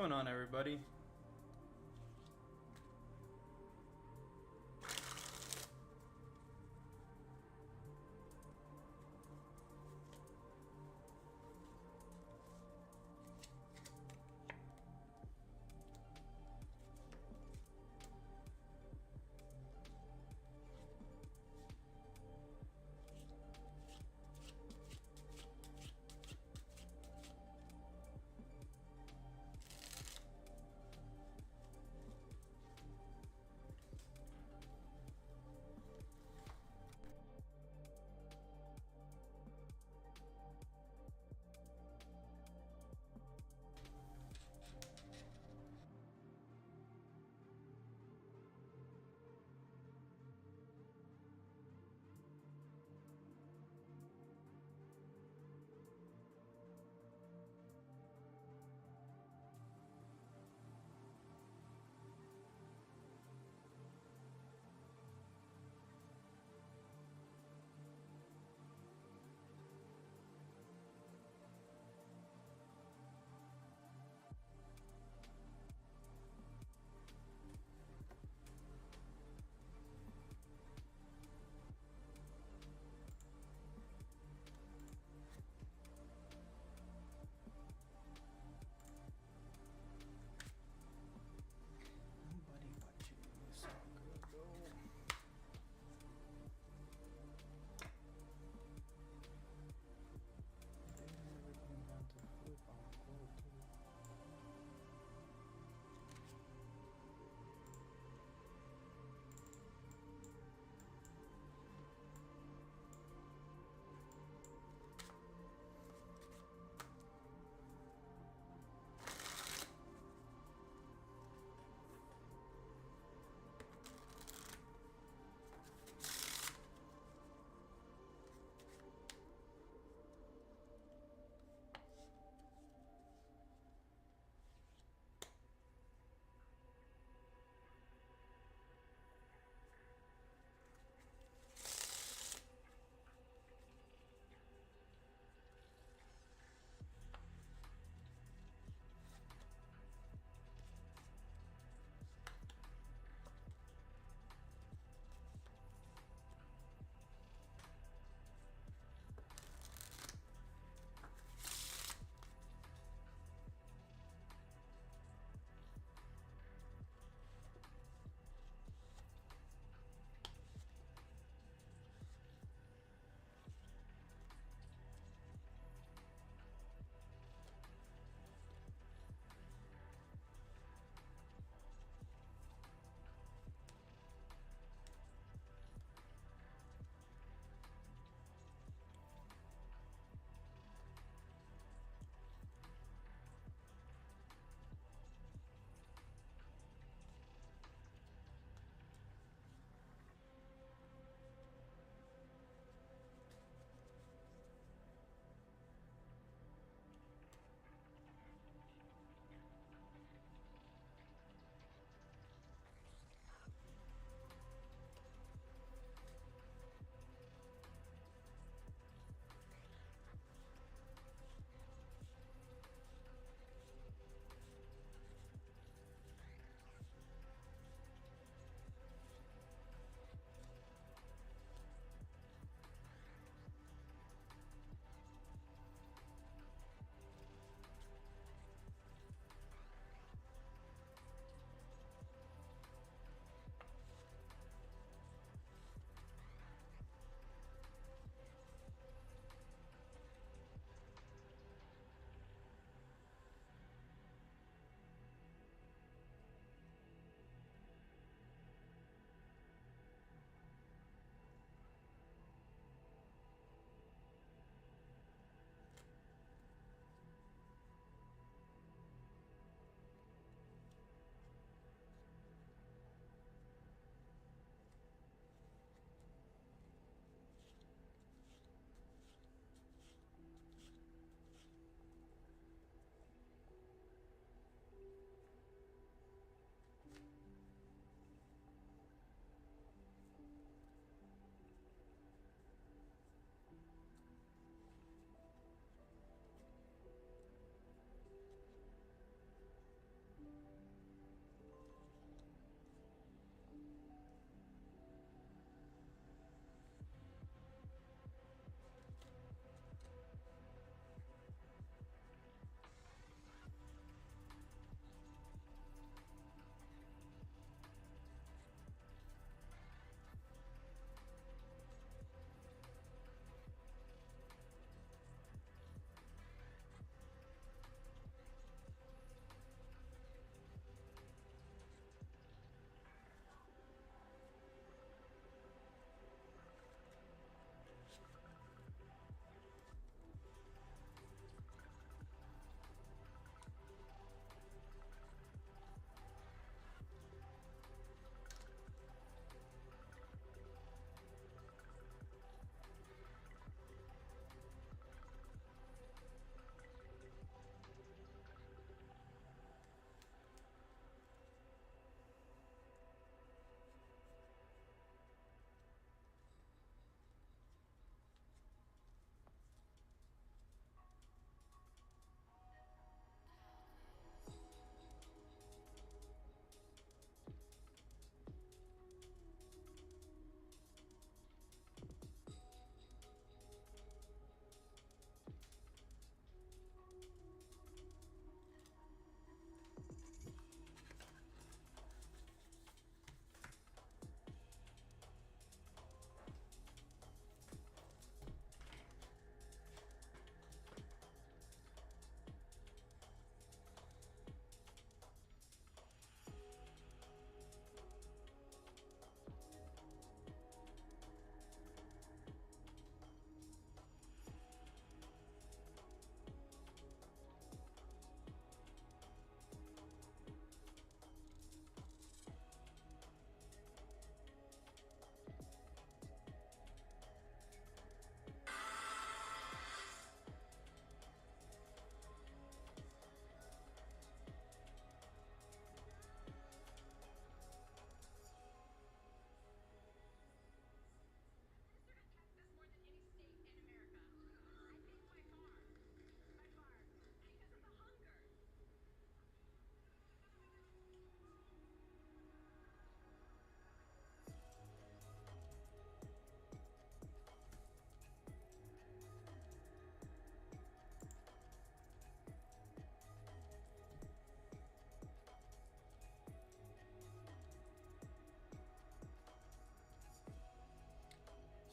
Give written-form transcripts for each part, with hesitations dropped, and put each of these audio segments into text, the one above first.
going on, everybody?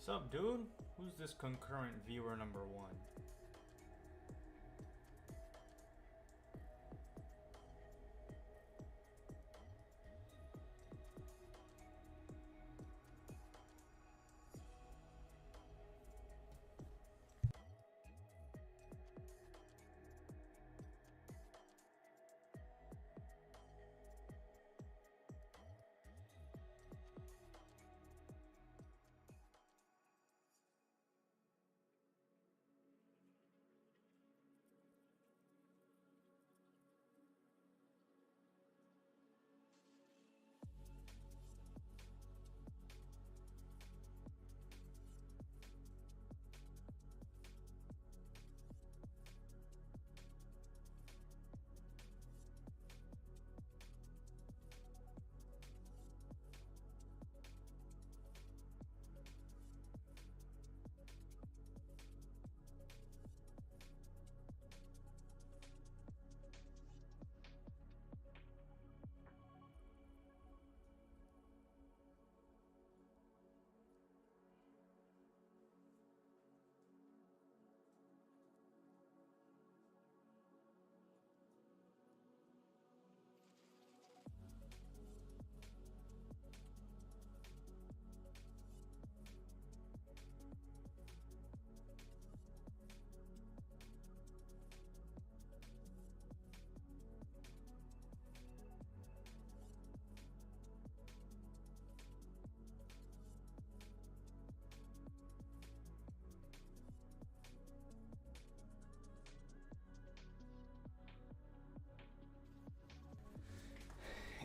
Sup, dude? Who's this concurrent viewer number 1?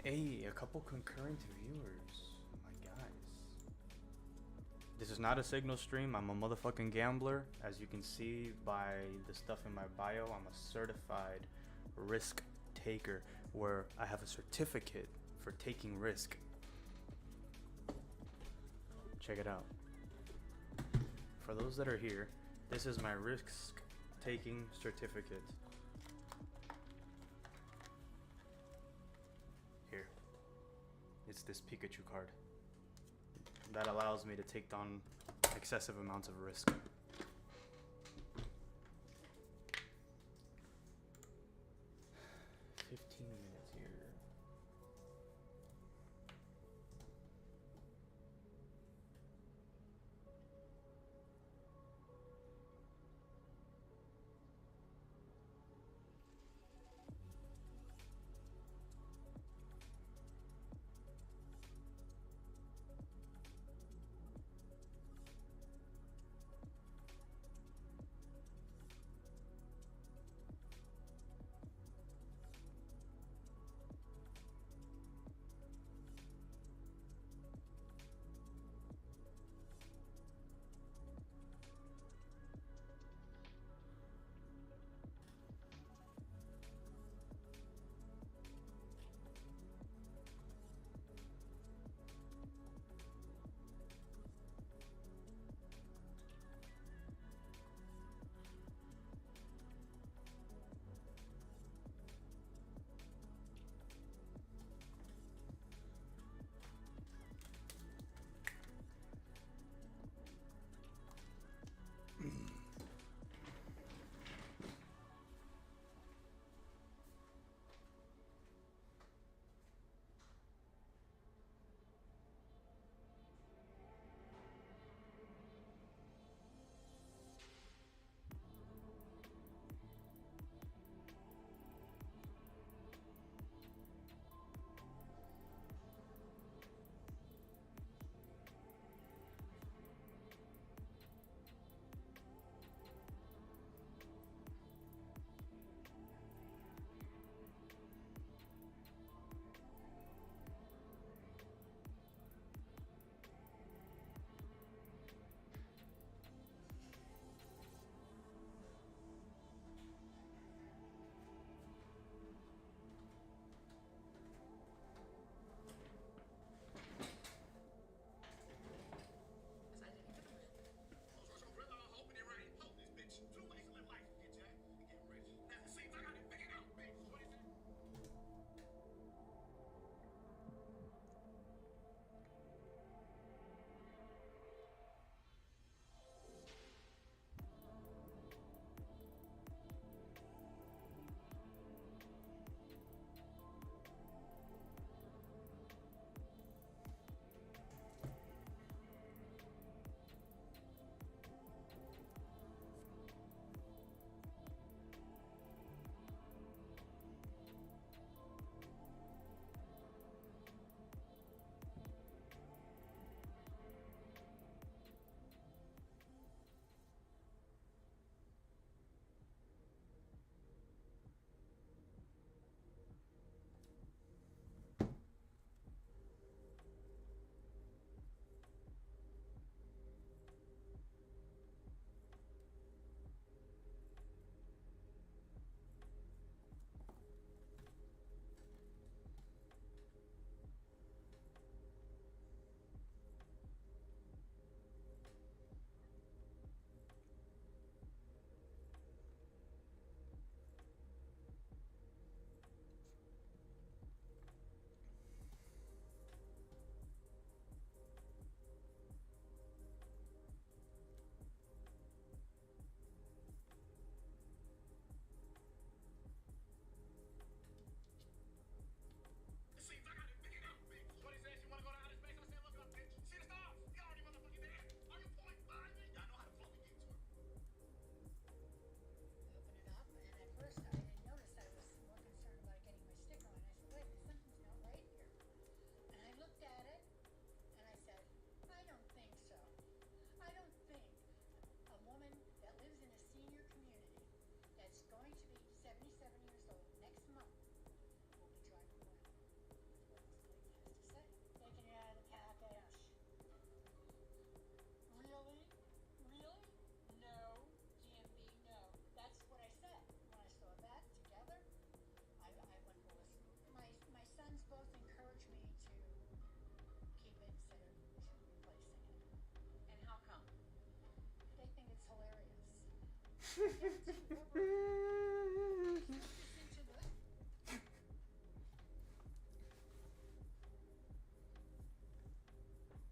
Hey, a couple concurrent viewers. My guys. This is not a signal stream. I'm a motherfucking gambler. As you can see by the stuff in my bio, I'm a certified risk taker where I have a certificate for taking risk. Check it out. For those that are here, this is my risk taking certificate. Here. It's this Pikachu card that allows me to take on excessive amounts of risk. Minutes here.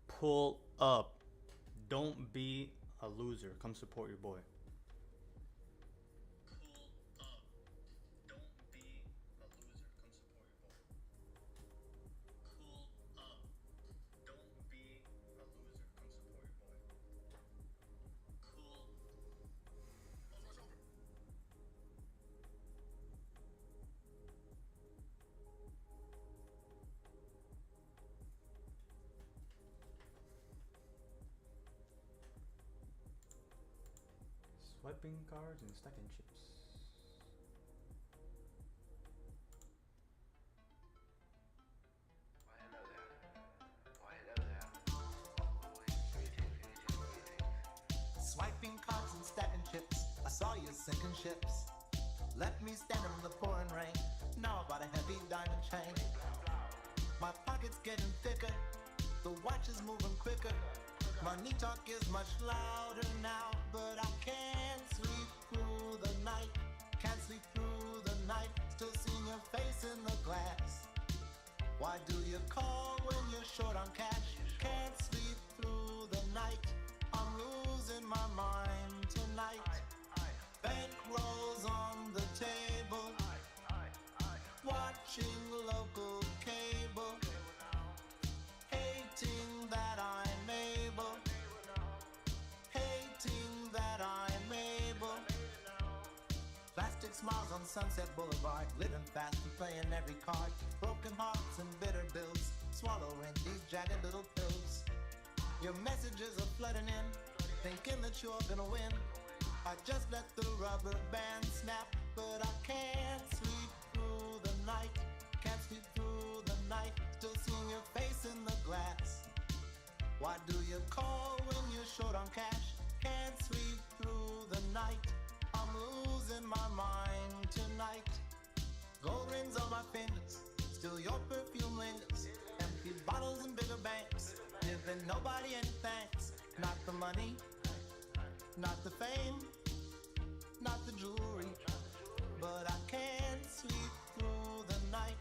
Pull up. Don't be a loser. Come support your boy. Swiping cards and stacking chips. Swiping cards and stacking chips. I saw you sinking ships. Left me standing in the pouring rain. Now I bought a heavy diamond chain. My pocket's getting thicker. The watch is moving quicker. Money talk is much louder now, but I can't sleep through the night. Can't sleep through the night. Still seeing your face in the glass. Why do you call when you're short on cash? Can't sleep through the night. I'm losing my mind tonight. Bankrolls on the table. Watching local cable. Hating that I'm able. Hating that I'm able. Plastic smiles on Sunset Boulevard. Living fast and playing every card. Broken hearts and bitter bills. Swallowing these jagged little pills. Your messages are flooding in. Thinking that you're gonna win. I just let the rubber band snap. But I can't sleep through the night. Can't sleep through the night. Still seeing your face in the glass. Why do you call when you're short on cash? Can't sleep through the night. I'm losing my mind tonight. Gold rings on my fingers. Still your perfume lingers. Empty bottles and bigger banks. Giving nobody any thanks. Not the money. Not the fame. Not the jewelry. But I can't sleep through the night.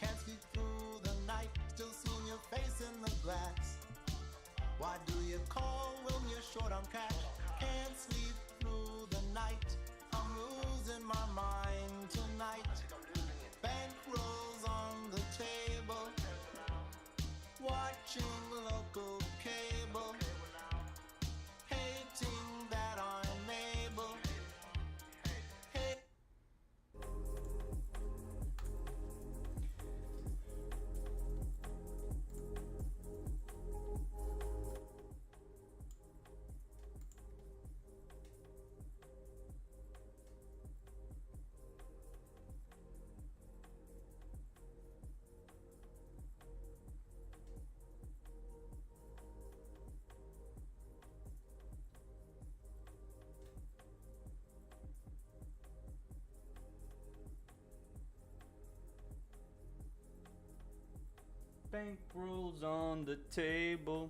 Can't sleep through the night. Still seeing your face in the glass. Why do you call when you're short on cash? Can't sleep through the night. I'm losing my mind tonight. Bankrolls on the table. Watching local cable. Hating that I'm able. Bankrolls on the table.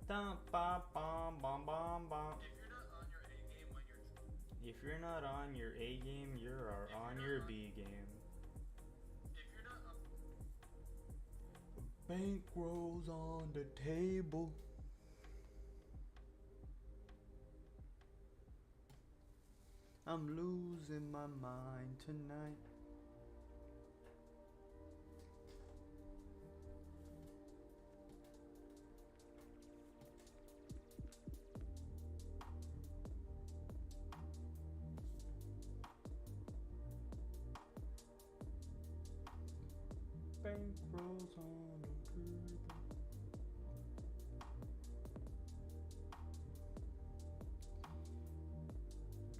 Dum, ba, bum, bum, bum, bum. If you're not on your A game, you're on your B game. Bankrolls on the table. I'm losing my mind tonight. Bankrolls on the table.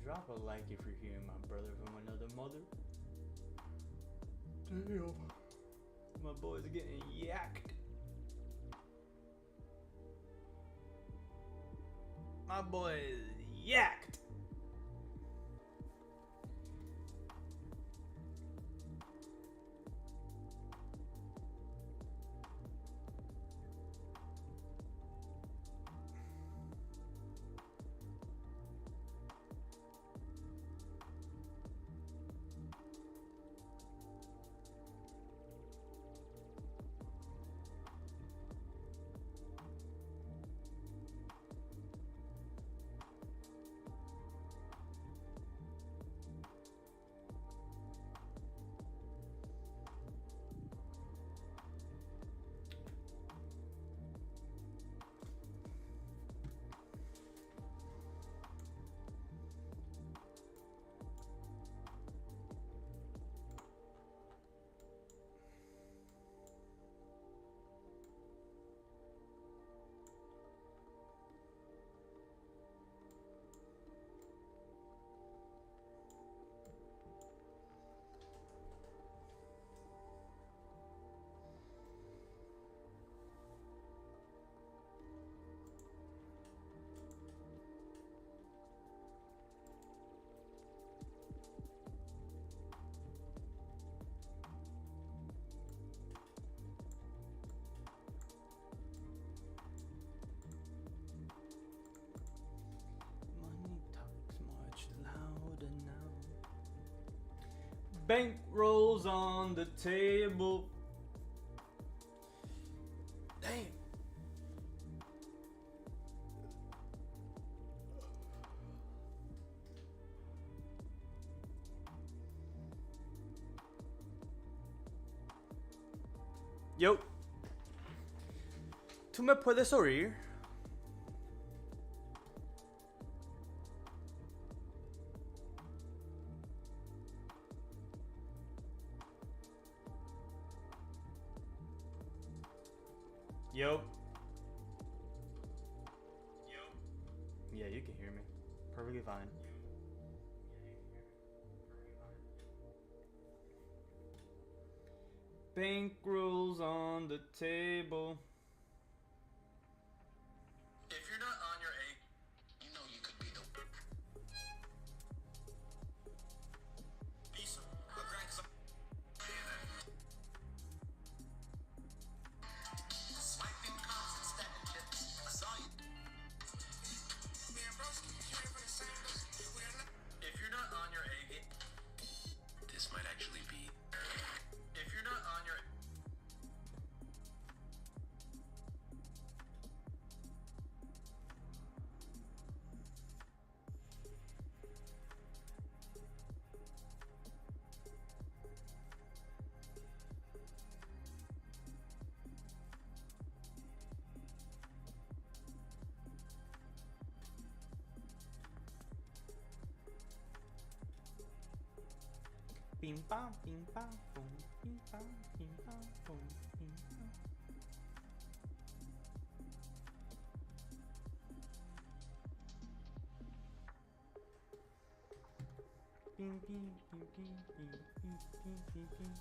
Drop a like if you're hearing my brother from another mother. Damn. My boy's getting yacked. My boy is yacked. Bank rolls on the table. Damn. Yo. ¿Tú me puedes oír? Yo. Yeah, you can hear me. Perfectly fine. Bank rolls on the table. If you're not on your A, you know you could be the piece of a grand swiping cards and stacking chips. I saw you. If you're not on your A game, this might actually be. If you're not on your Bing bang, bing bang, boom, bing bang, boom, bing bang. Bing, bing, bing, bing, bing, bing, bing, bing, bing.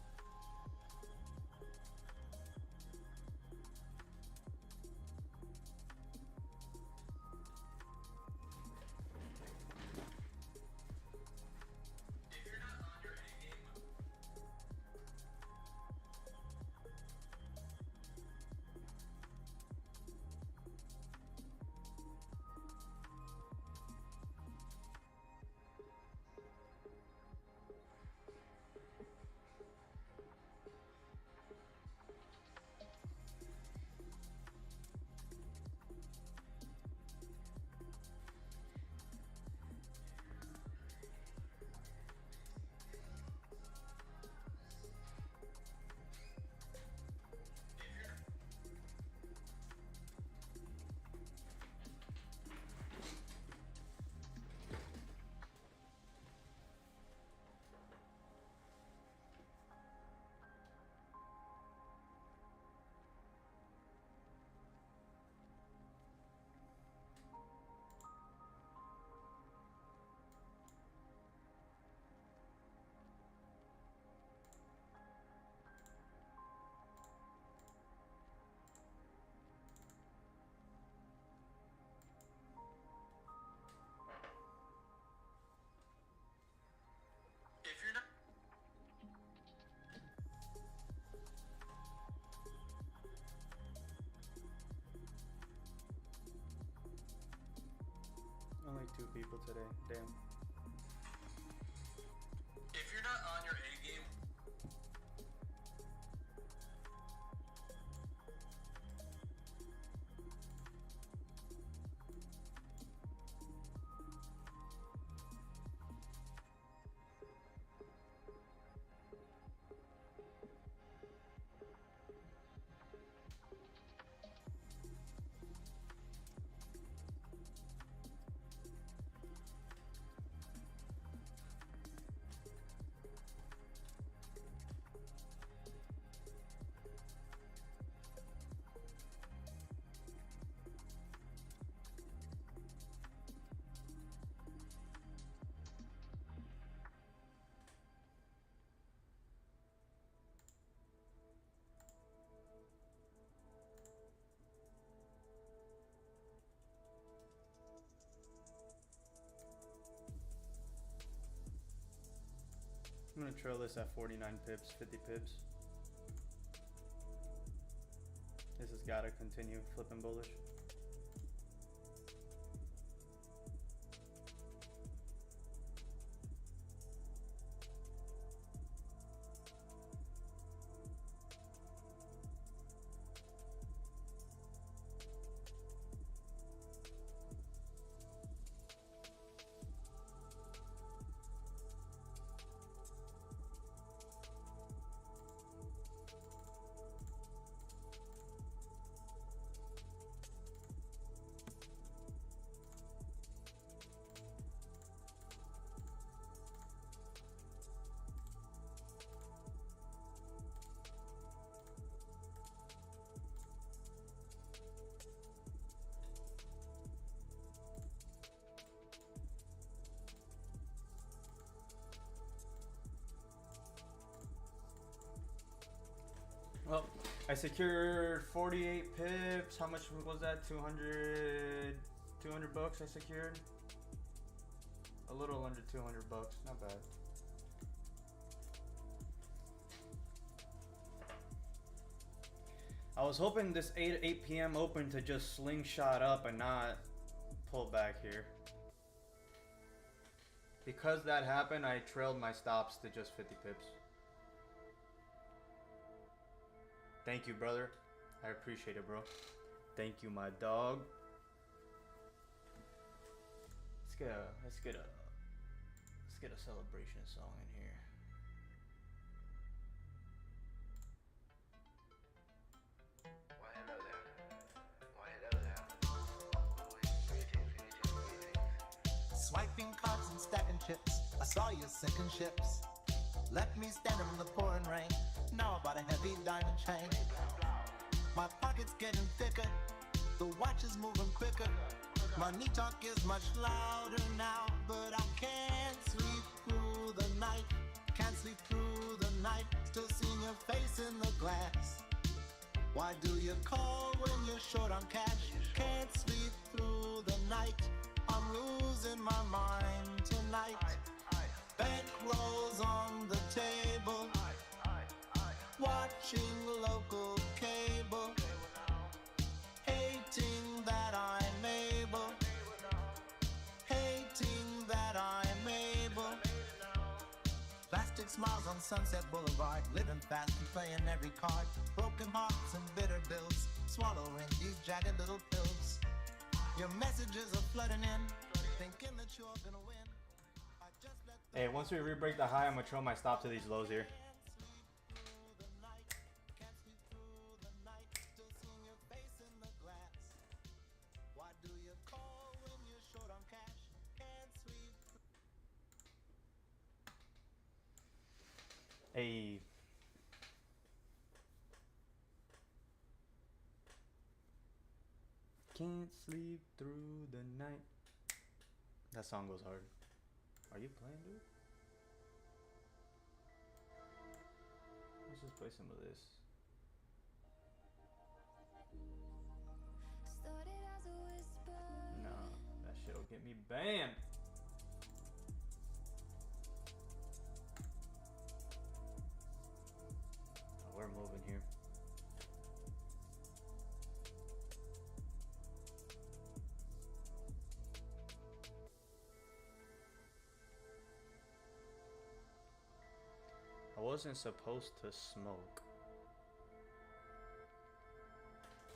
if you're not Only 2 people today. Damn. if you're not on your A game, I'm gonna trail this at 49 pips, 50 pips. This has gotta continue flipping bullish. I secured 48 pips. How much was that? 200 bucks I secured. A little under 200 bucks. Not bad. I was hoping this 8 p.m. open to just slingshot up and not pull back here. Because that happened, I trailed my stops to just 50 pips. Thank you, brother. I appreciate it, bro. Thank you, my dog. Let's get a celebration song in here. Why hello there. Why hello there. Greetings. Swiping cards and stacking chips. I saw you sinking ships. Left me standing in the pouring rain. Now I bought a heavy diamond chain. My pocket's getting thicker. The watch is moving quicker. Money talk is much louder now, but I can't sleep through the night. Can't sleep through the night. Still seeing your face in the glass. Why do you call when you're short on cash? Can't sleep through the night. I'm losing my mind tonight. Bankrolls on the table. Watching local cable. Hating that I'm able. Hating that I'm able. Plastic smiles on Sunset Boulevard. Living fast and playing every card. Broken hearts and bitter bills. Swallowing these jagged little pills. Your messages are flooding in. Thinking that you're gonna win. I just let the Hey, once we re-break the high, I'm gonna trail my stop to these lows here. Hey. Can't sleep through the night. That song goes hard. Are you playing, dude? Let's just play some of this. Nah, that shit'll get me banned. Oh, we're moving here. I wasn't supposed to smoke,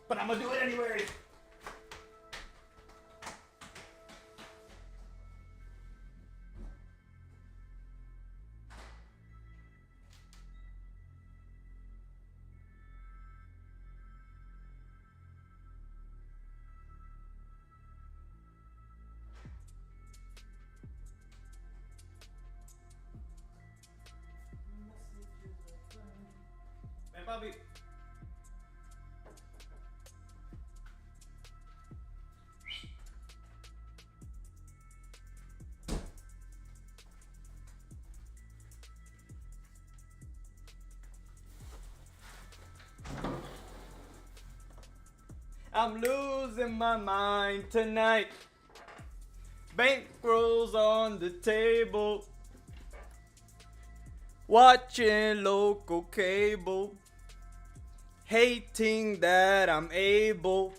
but I'm gonna do it anyway. Man, Bobby. I'm losing my mind tonight. Bankrolls on the table. Watching local cable. Hating that I'm able.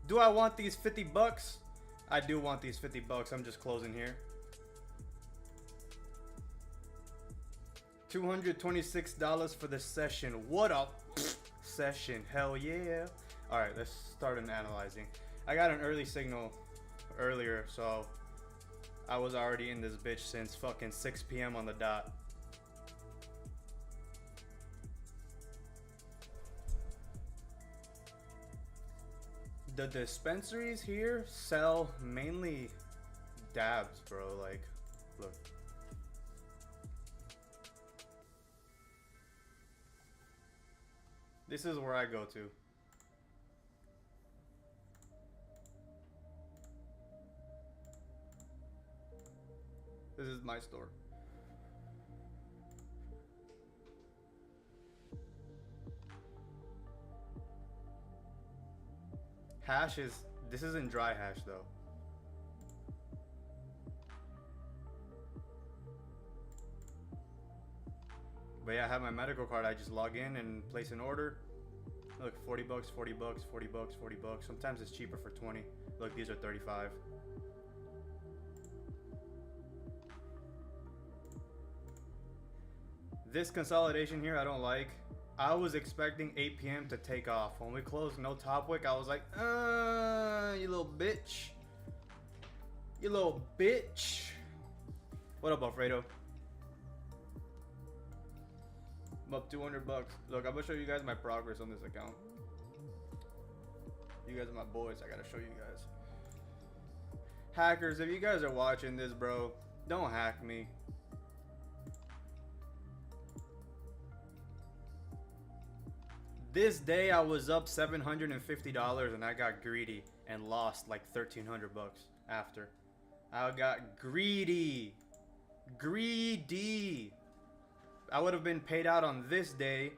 Do I want these 50 bucks? I do want these 50 bucks. I'm just closing here. $226 for the session. What a session. Hell yeah. Alright, let's start analyzing. I got an early signal earlier, so I was already in this bitch since fucking 6 p.m. on the dot. The dispensaries here sell mainly dabs, bro. Like, look. This is where I go to. This is my store. Hash is, this isn't dry hash though. But yeah, I have my medical card. I just log in and place an order. Look, 40 bucks, 40 bucks, 40 bucks, 40 bucks. Sometimes it's cheaper for 20. Look, these are 35. This consolidation here, I don't like. I was expecting 8 p.m. to take off. When we closed no top wick, I was like, you little bitch. You little bitch. What up, Alfredo? I'm up 200 bucks. Look, I'm gonna show you guys my progress on this account. You guys are my boys. I gotta show you guys. Hackers, if you guys are watching this, bro, don't hack me. This day I was up $750 and I got greedy and lost like 1,300 bucks after. I got greedy. Greedy. I would have been paid out on this day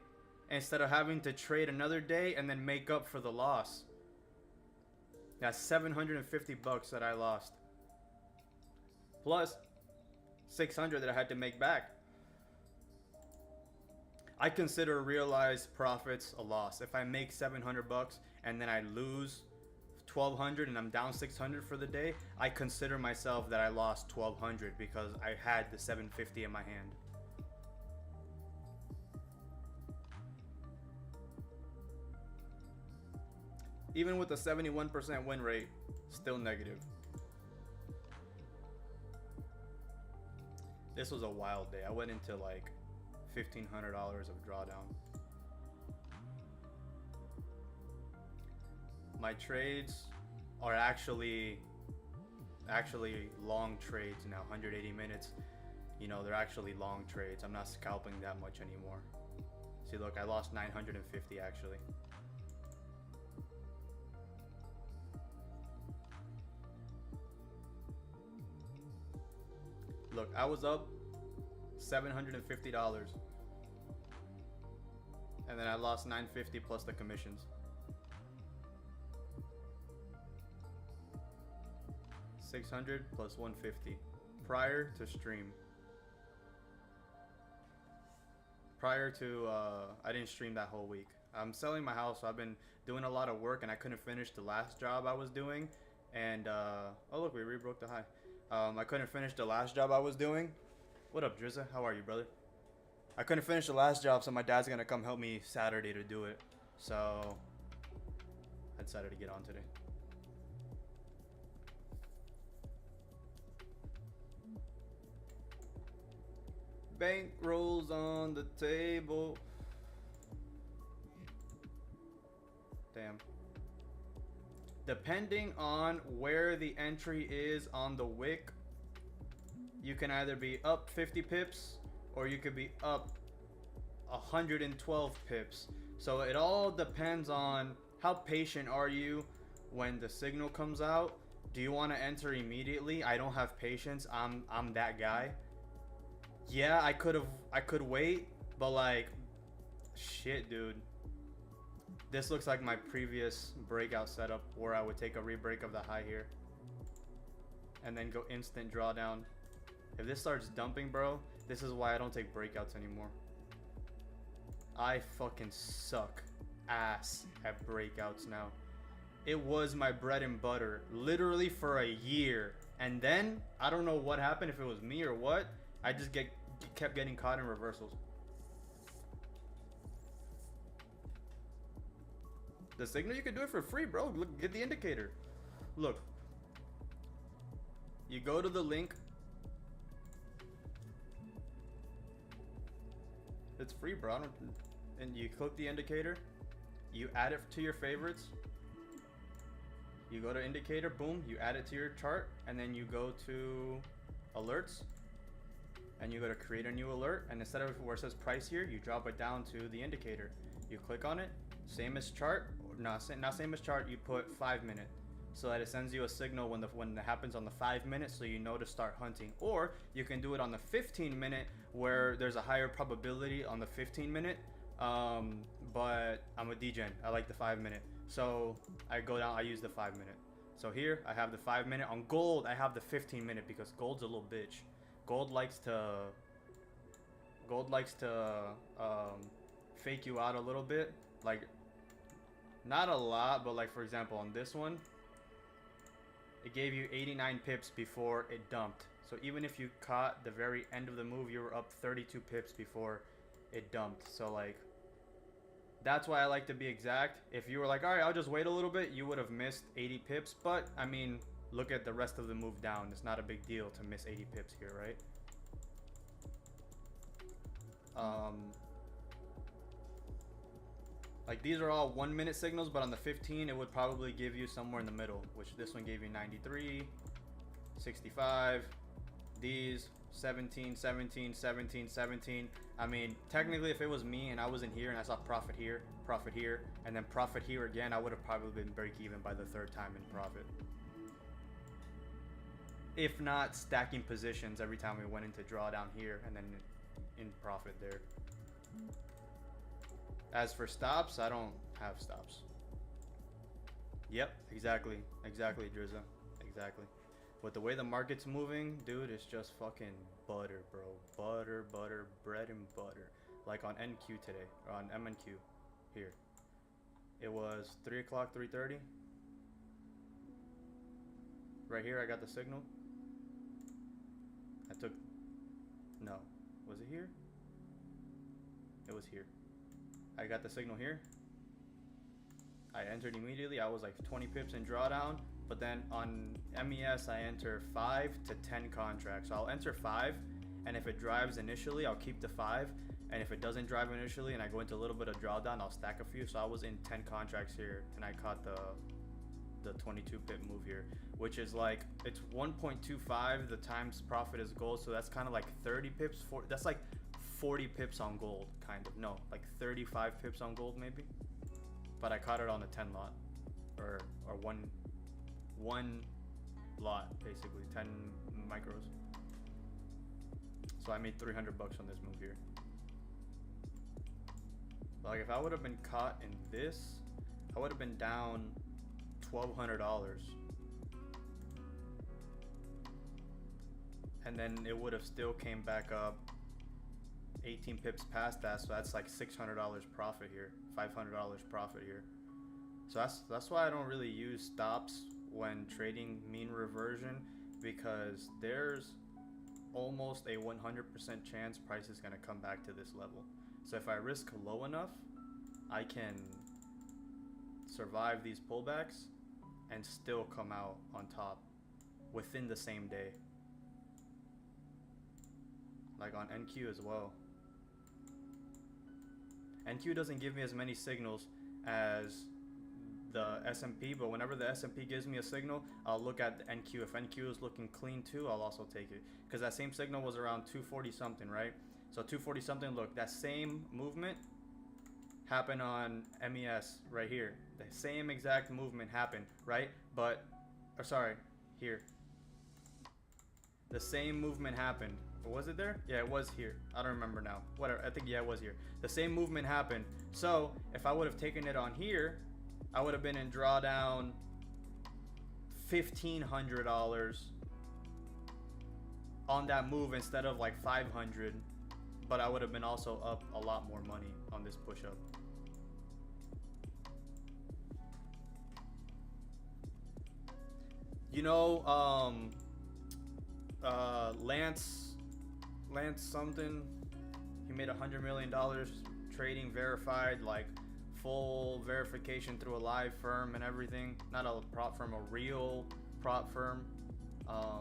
instead of having to trade another day and then make up for the loss. That's 750 bucks that I lost. Plus 600 that I had to make back. I consider realized profits a loss. If I make 700 bucks and then I lose 1,200 and I'm down 600 for the day, I consider myself that I lost 1,200 because I had the 750 in my hand. Even with a 71% win rate, still negative. This was a wild day. I went into like $1,500 of drawdown. My trades are actually long trades now, 180 minutes. You know, they're actually long trades. I'm not scalping that much anymore. See, look, I lost 950 actually. Look, I was up $750 and then I lost $950 plus the commissions. 600 plus 150 prior to stream. Prior to I didn't stream that whole week. I'm selling my house, so I've been doing a lot of work and I couldn't finish the last job I was doing. And oh look, we rebroke the high. I couldn't finish the last job I was doing. What up, Drizza? How are you, brother? I couldn't finish the last job, so my dad's gonna come help me Saturday to do it. So I decided to get on today. Bank rolls on the table. Damn. Depending on where the entry is on the wick, you can either be up 50 pips or you could be up 112 pips. So it all depends on how patient are you when the signal comes out. Do you want to enter immediately? I don't have patience. I'm that guy. Yeah, I could wait, but like shit, dude. This looks like my previous breakout setup where I would take a rebreak of the high here and then go instant drawdown. If this starts dumping, bro, this is why I don't take breakouts anymore. I fucking suck ass at breakouts now. It was my bread and butter literally for a year, and then I don't know what happened, if it was me or what. I just kept getting caught in reversals. The signal, you can do it for free, bro. Look, get the indicator. Look. You go to the link. It's free, bro. And you click the indicator. You add it to your favorites. You go to indicator, boom, you add it to your chart, and then you go to alerts, and you go to create a new alert, and instead of where it says price here, you drop it down to the indicator. You click on it, same as chart, not same as chart, you put 5 minute, so that it sends you a signal when it happens on the 5 minutes, so you know to start hunting. Or you can do it on the 15 minute, where there's a higher probability on the 15 minute, but I'm a degen, I like the 5 minute. So I go down, I use the 5 minute. So here I have the 5 minute. On gold I have the 15 minute because gold's a little bitch. Gold likes to fake you out a little bit, like not a lot, but like for example on this one, it gave you 89 pips before it dumped. So even if you caught the very end of the move, you were up 32 pips before it dumped. So like, that's why I like to be exact. If you were like, all right, I'll just wait a little bit, you would have missed 80 pips. But I mean, look at the rest of the move down. It's not a big deal to miss 80 pips here, right? Like these are all 1 minute signals, but on the 15, it would probably give you somewhere in the middle, which this one gave you 93, 65, these 17, 17, 17, 17. I mean, technically if it was me and I was in here and I saw profit here, and then profit here again, I would have probably been break even by the third time in profit. If not stacking positions every time we went into drawdown here and then in profit there. As for stops, I don't have stops. Yep, exactly, Drizza, exactly. With the way the market's moving, dude, it's just fucking butter, bro. Butter, butter, bread and butter. Like on NQ today, or on MNQ here. It was 3 o'clock, 3:30. Right here, I got the signal. No, was it here? It was here. I got the signal here. I entered immediately. I was like 20 pips in drawdown. But then on MES, I enter 5 to 10 contracts. So I'll enter 5, and if it drives initially, I'll keep the 5. And if it doesn't drive initially and I go into a little bit of drawdown, I'll stack a few. So I was in 10 contracts here, and I caught the 22 pip move here, which is like, it's 1.25 the times profit is gold. So that's kind of like 30 pips. That's like 40 pips on gold, kind of. No, like 35 pips on gold maybe. But I caught it on a 10 lot, or one lot, basically 10 micros. So I made 300 bucks on this move here. Like if I would have been caught in this, I would have been down $1,200, and then it would have still came back up 18 pips past that. So that's like $600 profit here, $500 profit here. So that's why I don't really use stops when trading mean reversion, because there's almost a 100% chance price is going to come back to this level. So if I risk low enough, I can survive these pullbacks and still come out on top within the same day. Like on NQ as well. NQ doesn't give me as many signals as the S&P, but whenever the S&P gives me a signal, I'll look at the NQ. If NQ is looking clean too, I'll also take it, because that same signal was around 240 something, right? So 240 something, look, that same movement happened on MES right here. The same exact movement happened, right? But, or sorry, here. The same movement happened. Was it there? Yeah, it was here. I don't remember now. Whatever, I think, yeah, it was here. The same movement happened. So if I would have taken it on here, I would have been in drawdown $1,500 on that move instead of like 500, but I would have been also up a lot more money on this push up. You know, Lance something, he made $100 million trading verified, like full verification through a live firm and everything. Not a prop firm, a real prop firm. I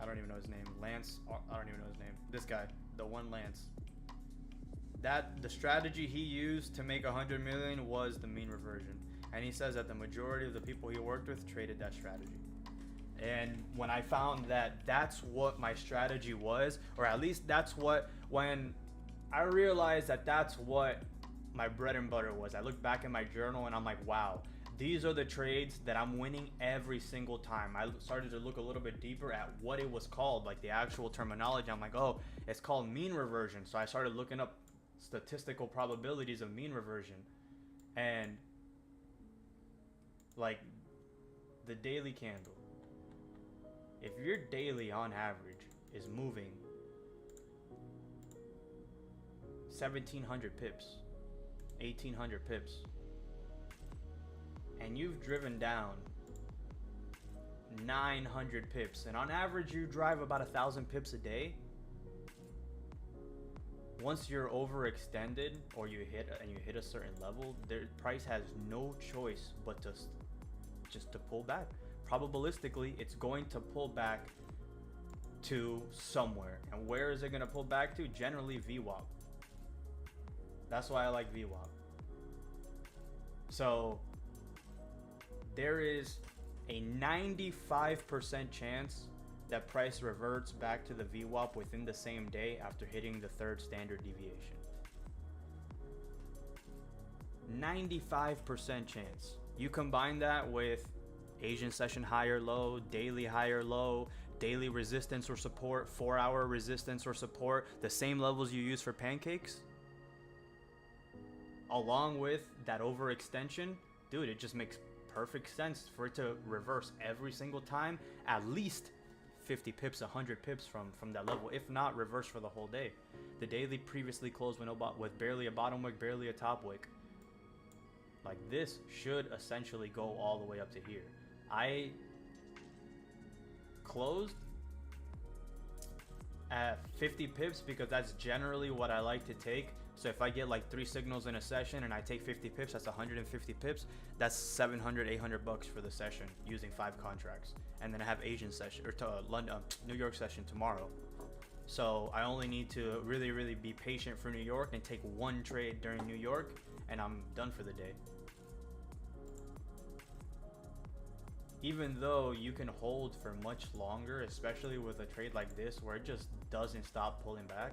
don't even know his name. Lance, I don't even know his name. This guy, the one Lance. that the strategy he used to make 100 million was the mean reversion, and he says that the majority of the people he worked with traded that strategy. And when I found that that's what my strategy was, or at least that's what, when I realized that that's what my bread and butter was, I look back at my journal and I'm like, wow, these are the trades that I'm winning every single time. I started to look a little bit deeper at what it was called, like the actual terminology. I'm like, oh, it's called mean reversion. So I started looking up statistical probabilities of mean reversion, and like the daily candle, if your daily on average is moving 1700 pips, 1800 pips, and you've driven down 900 pips, and on average you drive about 1,000 pips a day, once you're overextended or you hit a certain level, the price has no choice but to just to pull back. Probabilistically, it's going to pull back to somewhere. And where is it going to pull back to? Generally VWAP. That's why I like VWAP. So there is a 95% chance that price reverts back to the VWAP within the same day after hitting the third standard deviation. 95% chance. You combine that with Asian session higher low, daily higher low, daily resistance or support, 4-hour resistance or support, the same levels you use for pancakes, along with that overextension, dude, it just makes perfect sense for it to reverse every single time, at least 50 pips, 100 pips from that level, if not reverse for the whole day. The daily previously closed with barely a bottom wick, barely a top wick. Like, this should essentially go all the way up to here. I closed at 50 pips because that's generally what I like to take. So if I get like 3 signals in a session and I take 50 pips, that's 150 pips. That's 700, 800 bucks for the session using 5 contracts. And then I have Asian session, or London, New York session tomorrow. So I only need to really, really be patient for New York and take 1 trade during New York, and I'm done for the day. Even though you can hold for much longer, especially with a trade like this where it just doesn't stop pulling back,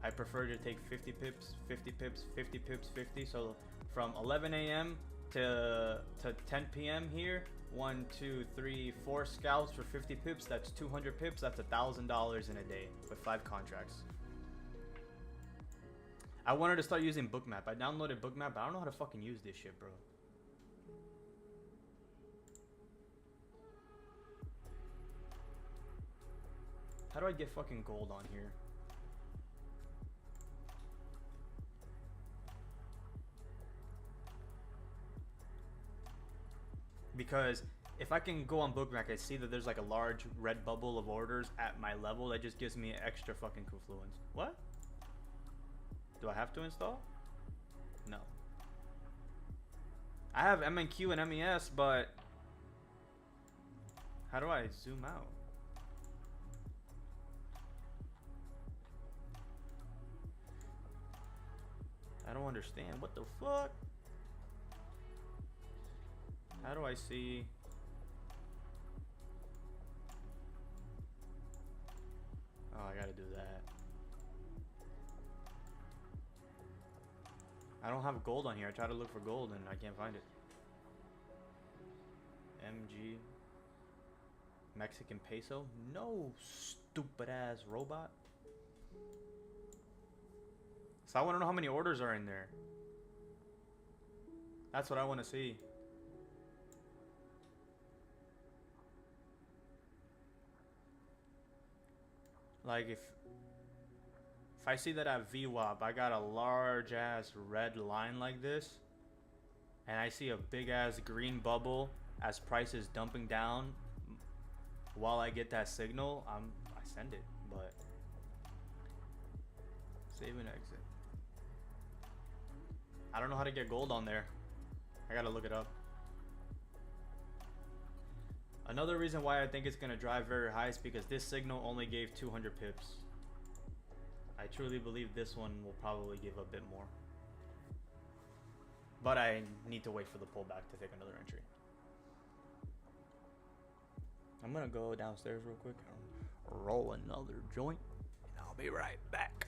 I prefer to take 50 pips, 50 pips, 50 pips, 50. So from 11 a.m. to 10 p.m. here, 1, 2, 3, 4 scalps for 50 pips. That's 200 pips. That's $1,000 in a day with 5 contracts. I wanted to start using Bookmap. I downloaded Bookmap, but I don't know how to fucking use this shit, bro. How do I get fucking gold on here? Because if I can go on Bookmap, I see that there's like a large red bubble of orders at my level. That just gives me extra fucking confluence. What? Do I have to install? No. I have MNQ and MES, but how do I zoom out? I don't understand. What the fuck? How do I see? Oh, I gotta do that. I don't have gold on here. I try to look for gold and I can't find it. MG. Mexican peso? No, stupid ass robot. So I want to know how many orders are in there. That's what I want to see. Like if I see that at VWAP, I got a large ass red line like this, and I see a big ass green bubble as price is dumping down while I get that signal, I send it. But save and exit. I don't know how to get gold on there. I gotta look it up. Another reason why I think it's gonna drive very high is because this signal only gave 200 pips. I truly believe this one will probably give a bit more. But I need to wait for the pullback to take another entry. I'm gonna go downstairs real quick and roll another joint, and I'll be right back.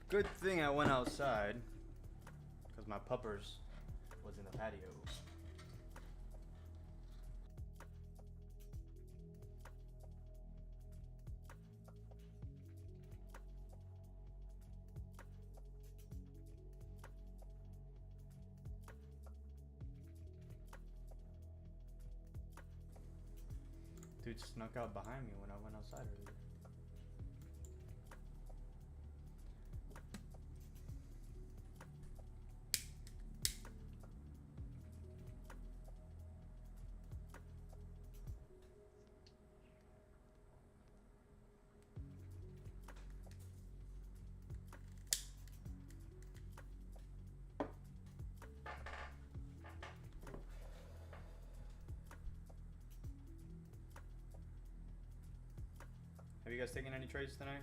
Good thing I went outside, because my puppers was in the patio. dude snuck out behind me when I went outside earlier. Have you guys taken any trades tonight?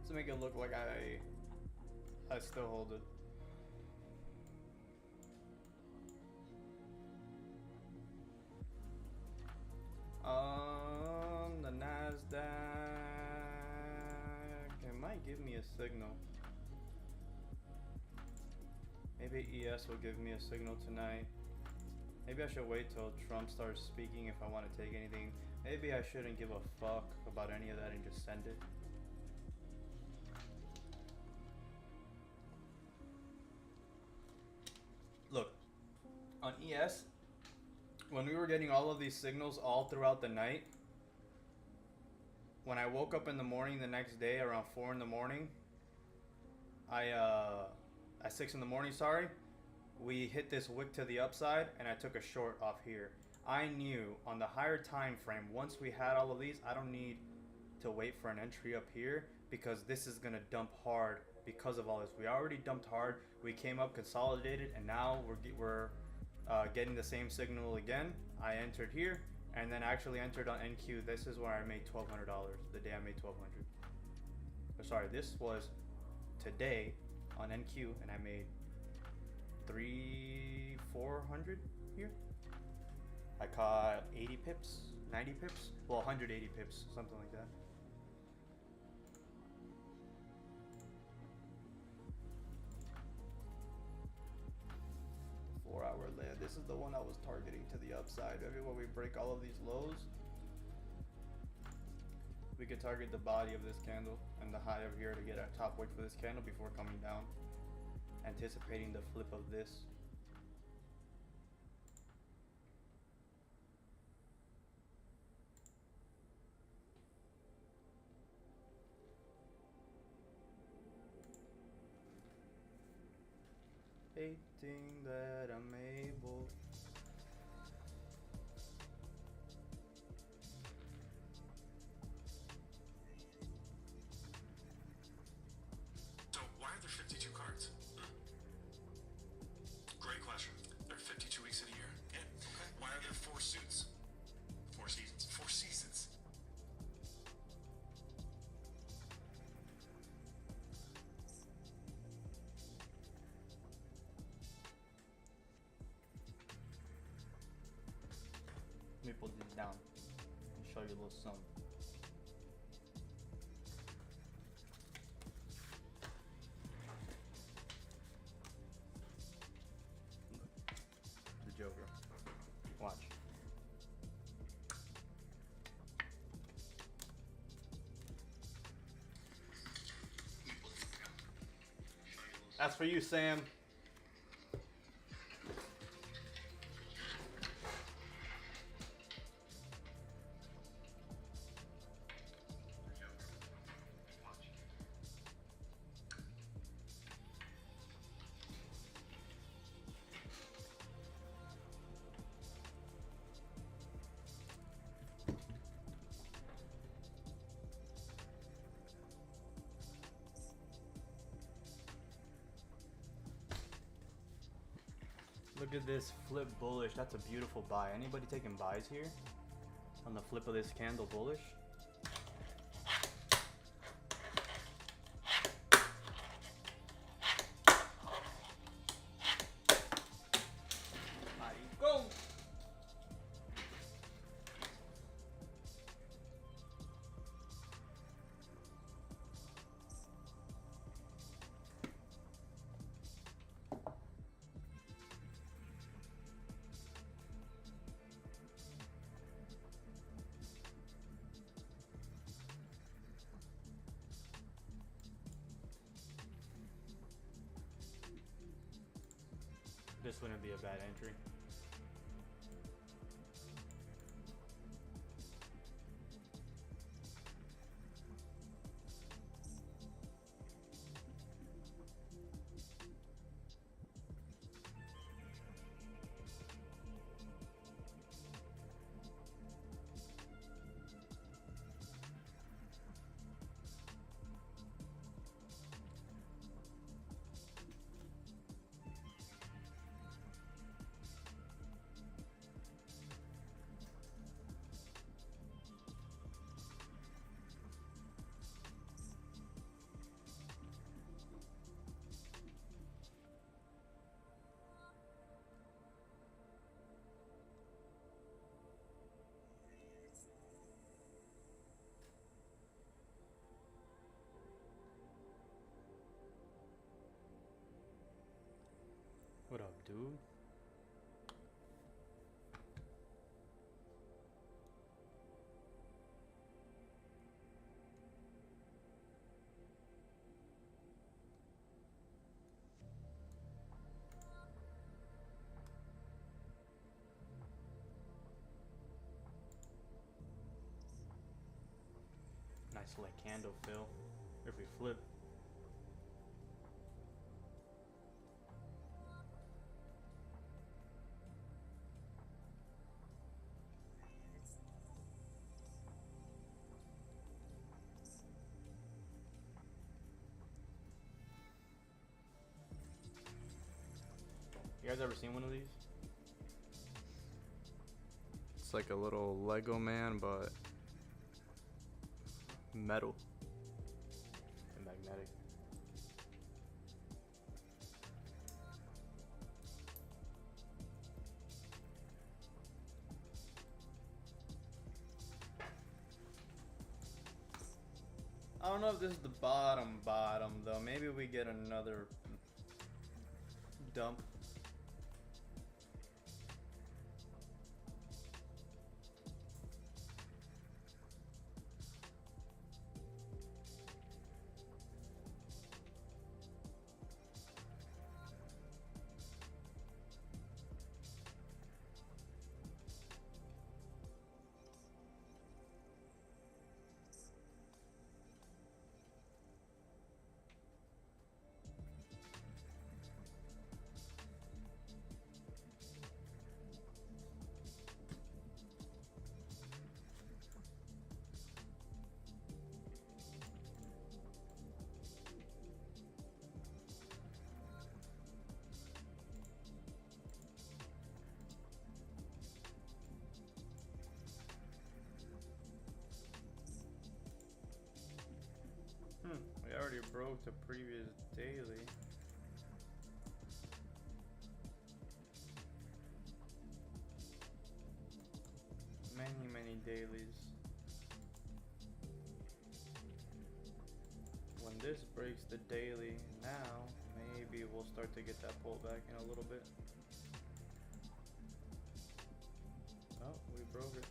To make it look like I still hold it. The Nasdaq, it might give me a signal. Maybe ES will give me a signal tonight. Maybe I should wait till Trump starts speaking if I want to take anything. Maybe I shouldn't give a fuck about any of that and just send it. Look, on ES, when we were getting all of these signals all throughout the night, when I woke up in the morning the next day around 4 in the morning, at 6 in the morning, sorry, we hit this wick to the upside and I took a short off here. I knew on the higher time frame, once we had all of these, I don't need to wait for an entry up here because this is gonna dump hard because of all this. We already dumped hard. We came up, consolidated, and now we're getting the same signal again. I entered here and then actually entered on NQ. This is where I made $1,200. The day I made $1,200. Sorry, this was today on NQ and I made $400 here. I caught 80 pips, 90 pips, well 180 pips, something like that. Hour layer. This is the one I was targeting to the upside. Everywhere we break all of these lows, we could target the body of this candle and the high over here to get a top wick for this candle before coming down, anticipating the flip of this. Hating that I'm able. So why are there 52 cards? Great question. There are 52 weeks in a year. Yeah. Okay. Why are there 4 suits? 4 seasons. 4 seasons. Let me pull these down and show you a little something. The joke. That's for you, Sam. Look at this flip bullish. That's a beautiful buy. Anybody taking buys here? On the flip of this candle bullish? Go! This wouldn't be a bad entry. What up, dude? Nice like candle fill. If we flip. You guys ever seen one of these? It's like a little Lego man, but metal and magnetic. I don't know if this is the bottom though. Maybe we get another dump. We already broke the previous daily. Many dailies. When this breaks the daily now, maybe we'll start to get that pullback in a little bit. Oh, we broke it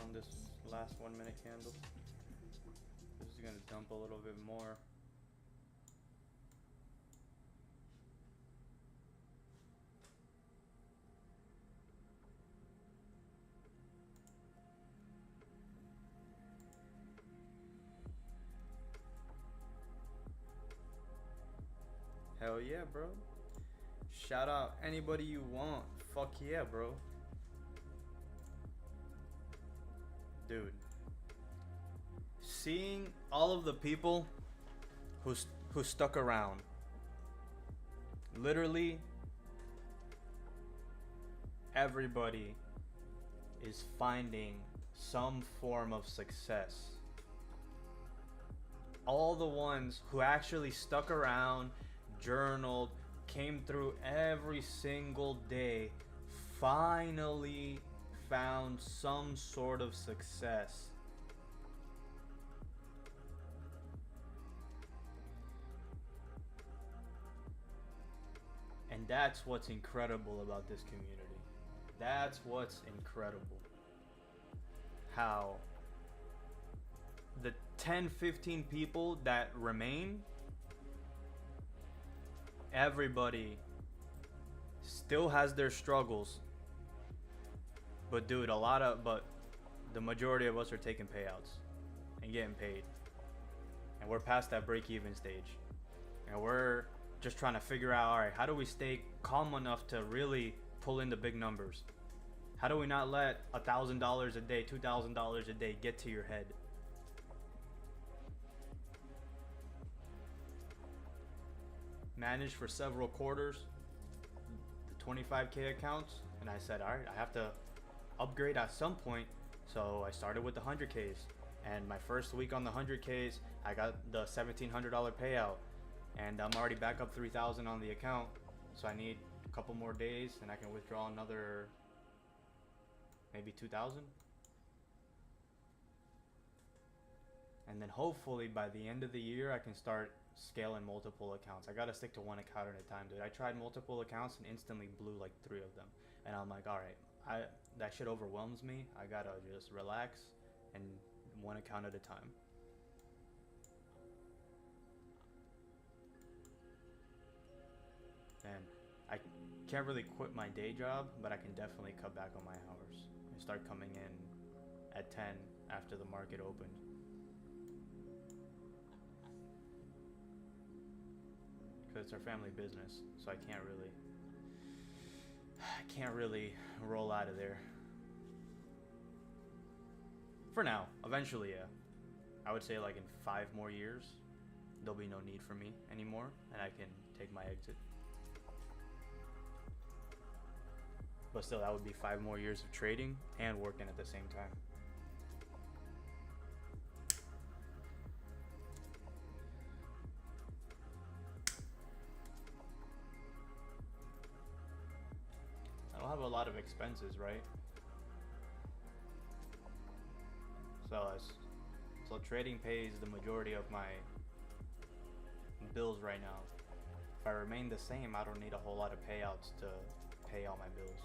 on this last 1 minute candle. This is gonna dump a little bit more. Hell yeah, bro. Shout out anybody you want. Fuck yeah, bro. Dude. Seeing all of the people who stuck around. Literally everybody is finding some form of success. All the ones who actually stuck around, journaled, came through every single day, finally found some sort of success. And that's what's incredible about this community. That's what's incredible. How the 10-15 people that remain, everybody still has their struggles. But dude, but the majority of us are taking payouts and getting paid. And we're past that break-even stage. And we're just trying to figure out, all right, how do we stay calm enough to really pull in the big numbers? How do we not let $1,000 a day, $2,000 a day get to your head? Managed for several quarters the 25K accounts, and I said, all right, I have to upgrade at some point. So I started with the 100Ks, and my first week on the 100Ks, I got the $1,700 payout, and I'm already back up 3,000 on the account. So I need a couple more days, and I can withdraw another maybe 2,000. And then hopefully by the end of the year, I can start scaling multiple accounts. I gotta stick to one account at a time, dude. I tried multiple accounts and instantly blew like 3 of them. And I'm like, all right, that shit overwhelms me. I gotta just relax and one account at a time. And I can't really quit my day job, but I can definitely cut back on my hours and start coming in at 10 after the market opened. Because it's our family business, so I can't really roll out of there. For now. Eventually, yeah. I would say like in 5 more years, there'll be no need for me anymore, and I can take my exit. But still, that would be 5 more years of trading and working at the same time. I don't have a lot of expenses, right? So trading pays the majority of my bills right now. If I remain the same, I don't need a whole lot of payouts to pay all my bills.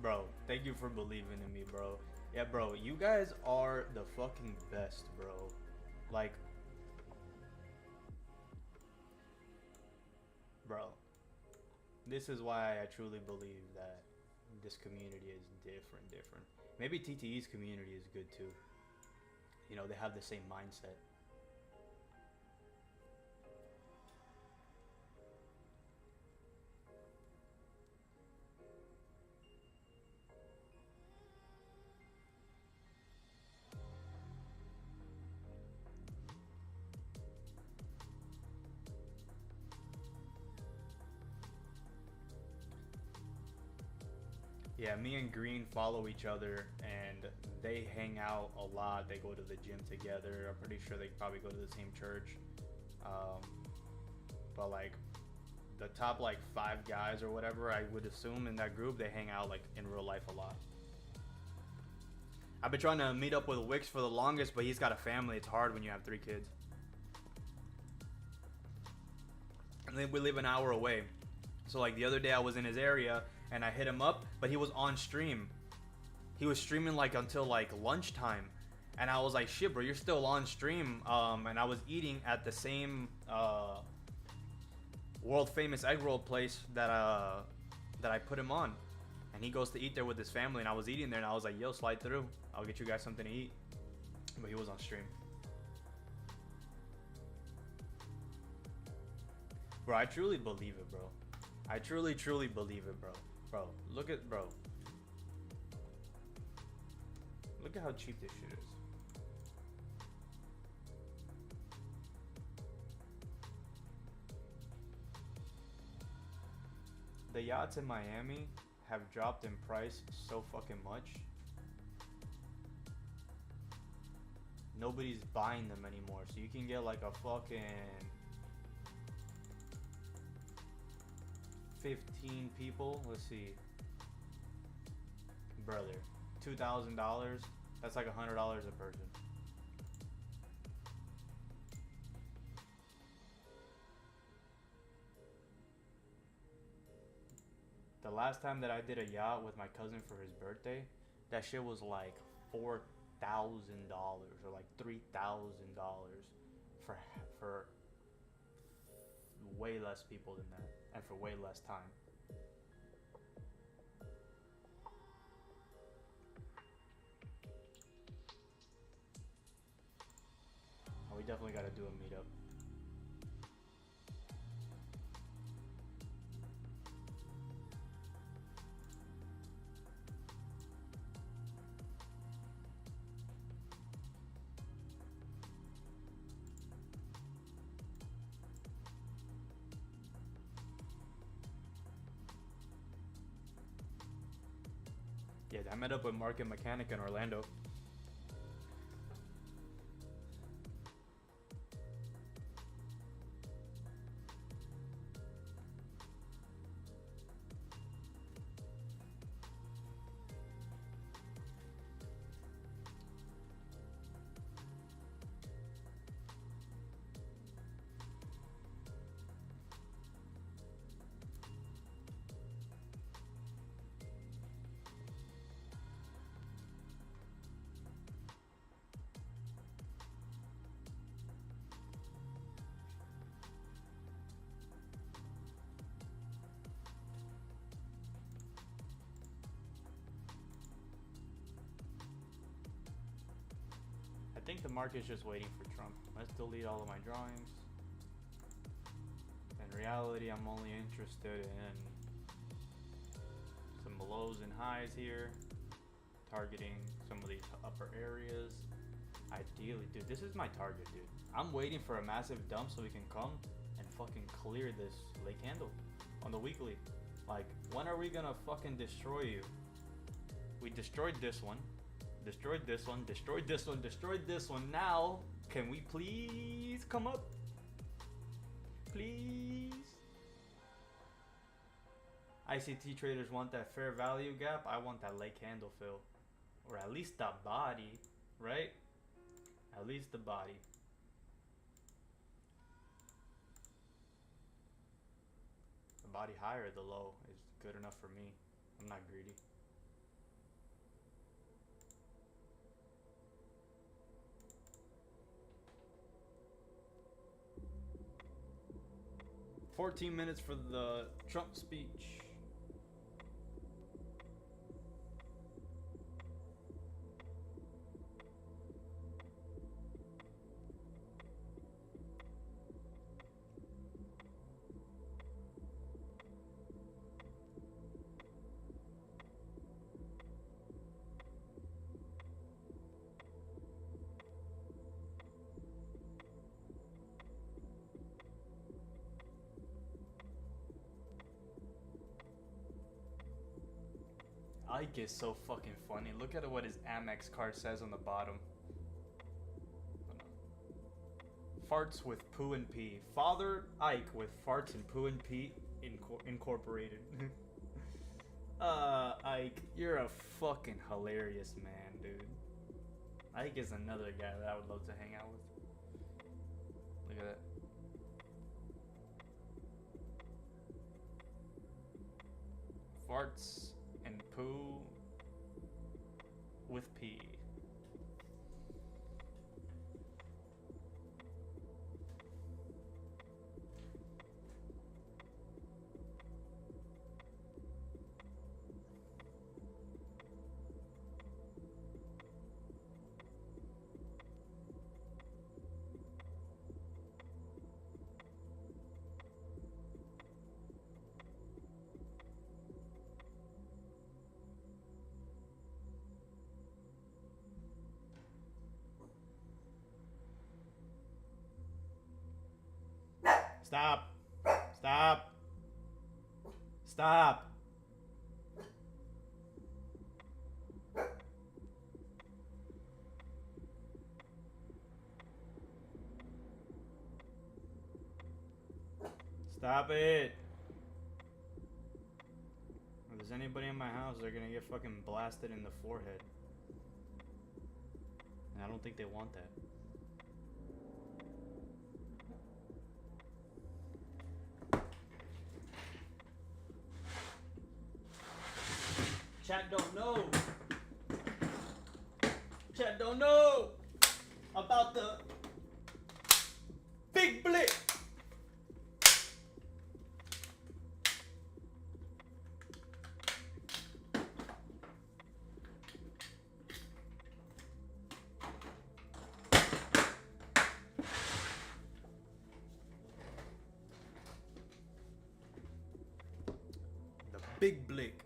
Bro, thank you for believing in me, bro. Yeah, bro, you guys are the fucking best, bro. Like, bro, this is why I truly believe that this community is different. Maybe TTE's community is good too. You know, they have the same mindset. Yeah, me and Green follow each other, and they hang out a lot. They go to the gym together. I'm pretty sure they probably go to the same church. But like the top like 5 guys or whatever, I would assume in that group, they hang out like in real life a lot. I've been trying to meet up with Wix for the longest, but he's got a family. It's hard when you have 3 kids. And then we live an hour away. So like the other day I was in his area and I hit him up, but he was on stream. He was streaming like until like lunchtime. And I was like, shit, bro, you're still on stream. And I was eating at the same world famous egg roll place that that I put him on. And he goes to eat there with his family, and I was eating there, and I was like, yo, slide through. I'll get you guys something to eat. But he was on stream. Bro, I truly believe it, bro. I truly, truly believe it, bro. Bro, look at, bro. Look at how cheap this shit is. The yachts in Miami have dropped in price so fucking much. Nobody's buying them anymore. So you can get like a fucking 15 people. Let's see. Brother, $2,000. That's like $100 a person. The last time that I did a yacht with my cousin for his birthday, that shit was like $4,000 or like $3,000 for way less people than that, and for way less time. Oh, we definitely got to do a meetup. Yeah, I met up with Market Mechanic in Orlando. I think the market's just waiting for Trump. Let's delete all of my drawings. In reality, I'm only interested in some lows and highs here, targeting some of these upper areas. Ideally, dude, this is my target, dude. I'm waiting for a massive dump so we can come and fucking clear this lake handle on the weekly. Like, when are we gonna fucking destroy you? We destroyed this one. Destroyed this one, destroyed this one, destroyed this one. Now, can we please come up? Please? ICT traders want that fair value gap. I want that lake handle fill. Or at least the body, right? At least the body. The body higher, the low is good enough for me. I'm not greedy. $14 minutes for the Trump speech. Ike is so fucking funny. Look at what his Amex card says on the bottom. Farts with poo and pee. Father Ike with farts and poo and pee incorporated. Ike, you're a fucking hilarious man, dude. Ike is another guy that I would love to hang out with. Look at that. Farts and poo with pee. Stop. Stop. Stop. Stop it. If there's anybody in my house, they're gonna get fucking blasted in the forehead. And I don't think they want that. Chat don't know. Chat don't know about the big blick. The big blick.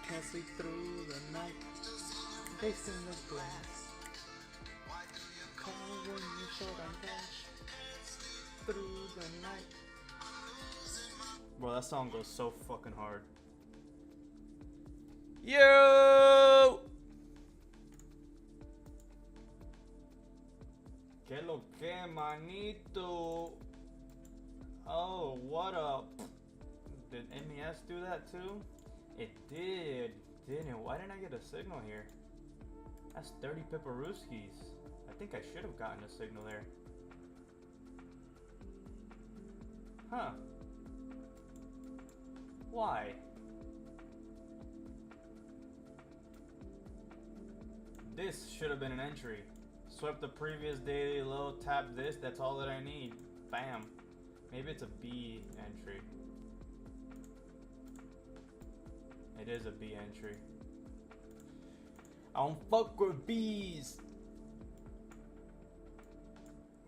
Can't sleep through the night, facing the glass. Call when you short on cash, through the night. Bro, that song goes so fucking hard. Yo! Que lo que, manito? Oh, what up? Did MES do that too? It did, didn't it? Why didn't I get a signal here? That's 30 Piparuskis. I think I should have gotten a signal there. Huh. Why? This should have been an entry. Swipe the previous daily low, tap this, that's all that I need. Bam. Maybe it's a B entry. It is a B entry. I don't fuck with B's.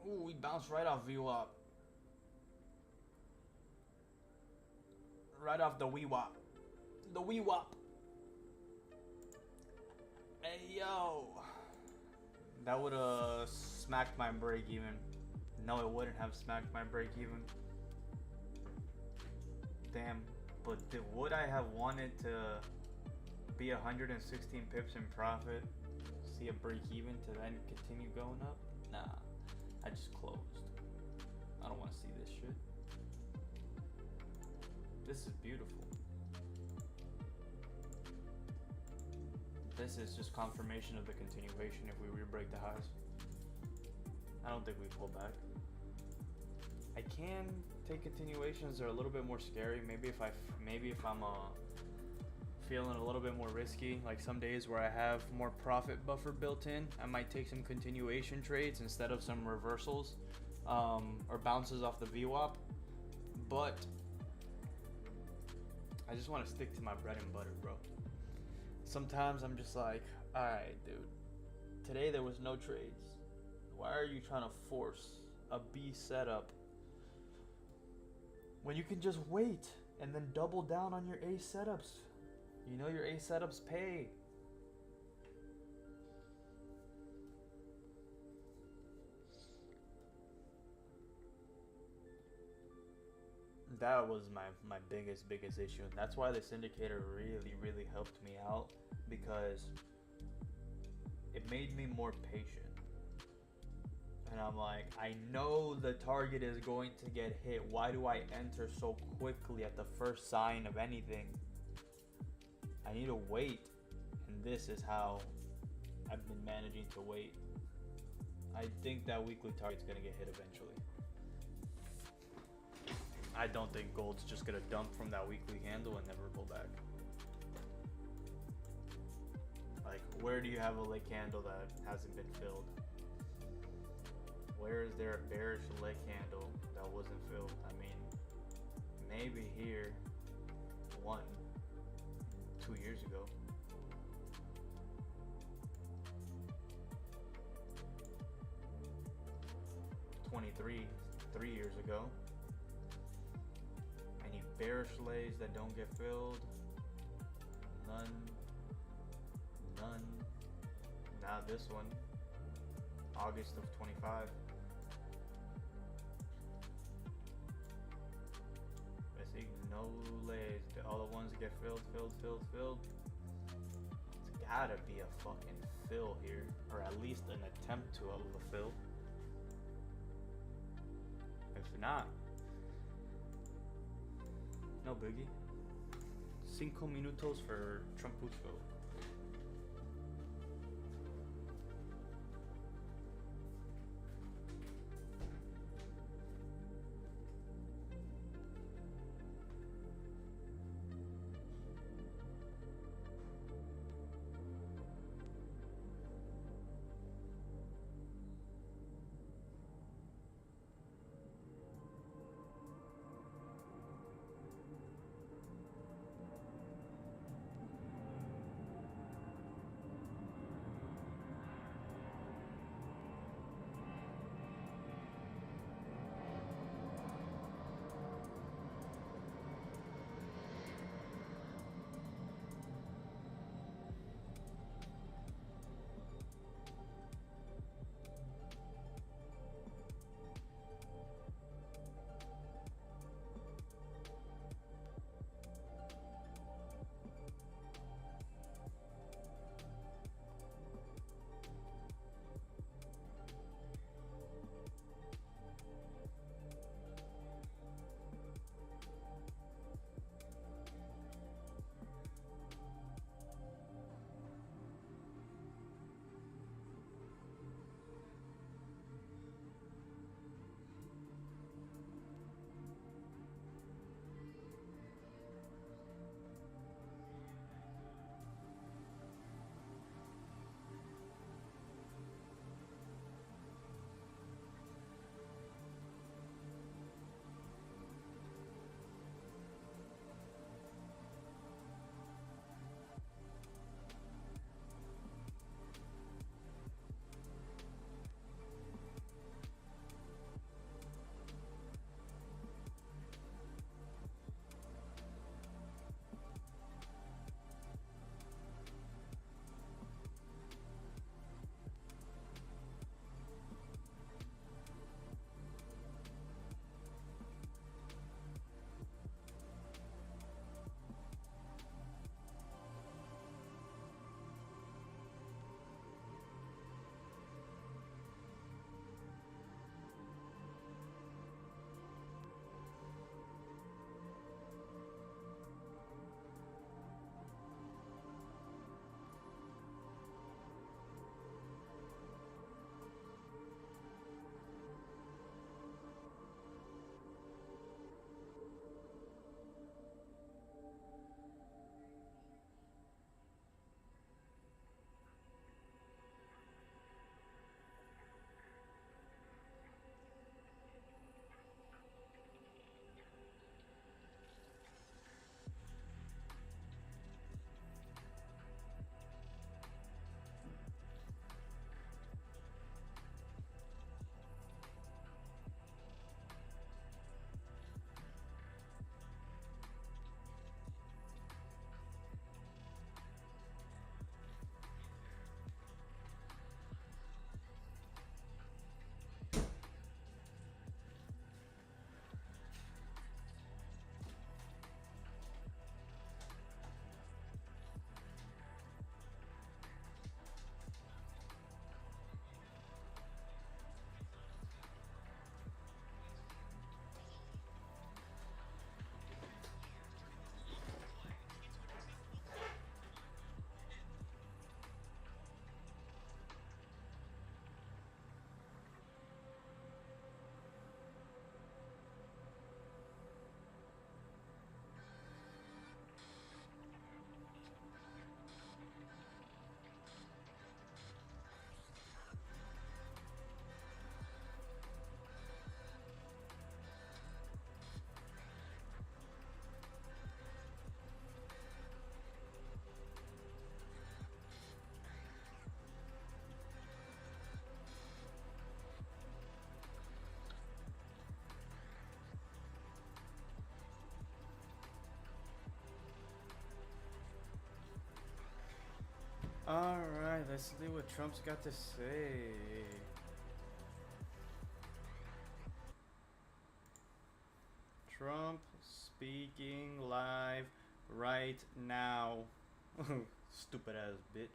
Ooh, we bounced right off VWAP. Right off the WeWAP. The WeWAP. Hey yo. That would have smacked my break even. No, it wouldn't have smacked my break even. Damn, but would I have wanted to be 116 pips in profit, see a break even to then continue going up? Nah, I just closed. I don't want to see this shit. This is beautiful. This is just confirmation of the continuation if we re-break the highs. I don't think we pull back. I can take continuations. They're a little bit more scary. Maybe if I'm feeling a little bit more risky, like some days where I have more profit buffer built in, I might take some continuation trades instead of some reversals or bounces off the VWAP. But I just want to stick to my bread and butter, bro. Sometimes I'm just like, alright, dude, today there was no trades. Why are you trying to force a B setup when you can just wait and then double down on your A setups? You know your A setups pay. That was my biggest issue, and that's why this indicator really helped me out, because it made me more patient. And I'm like, I know the target is going to get hit. Why do I enter so quickly at the first sign of anything? I need to wait, and this is how I've been managing to wait. I think that weekly target's gonna get hit eventually. I don't think gold's just gonna dump from that weekly handle and never pull back. Like, where do you have a leg candle that hasn't been filled? Where is there a bearish leg candle that wasn't filled? I mean, maybe here, 2 years ago. '23, 3 years ago. Any bearish lays that don't get filled? None. Now this one, August of 25. I see no lays. All the ones get filled. It's gotta be a fucking fill here, or at least an attempt to a fill. If not, no biggie. 5 minutos for Trumpusco. let's see what Trump's got to say. Trump speaking live right now. Stupid ass bitch.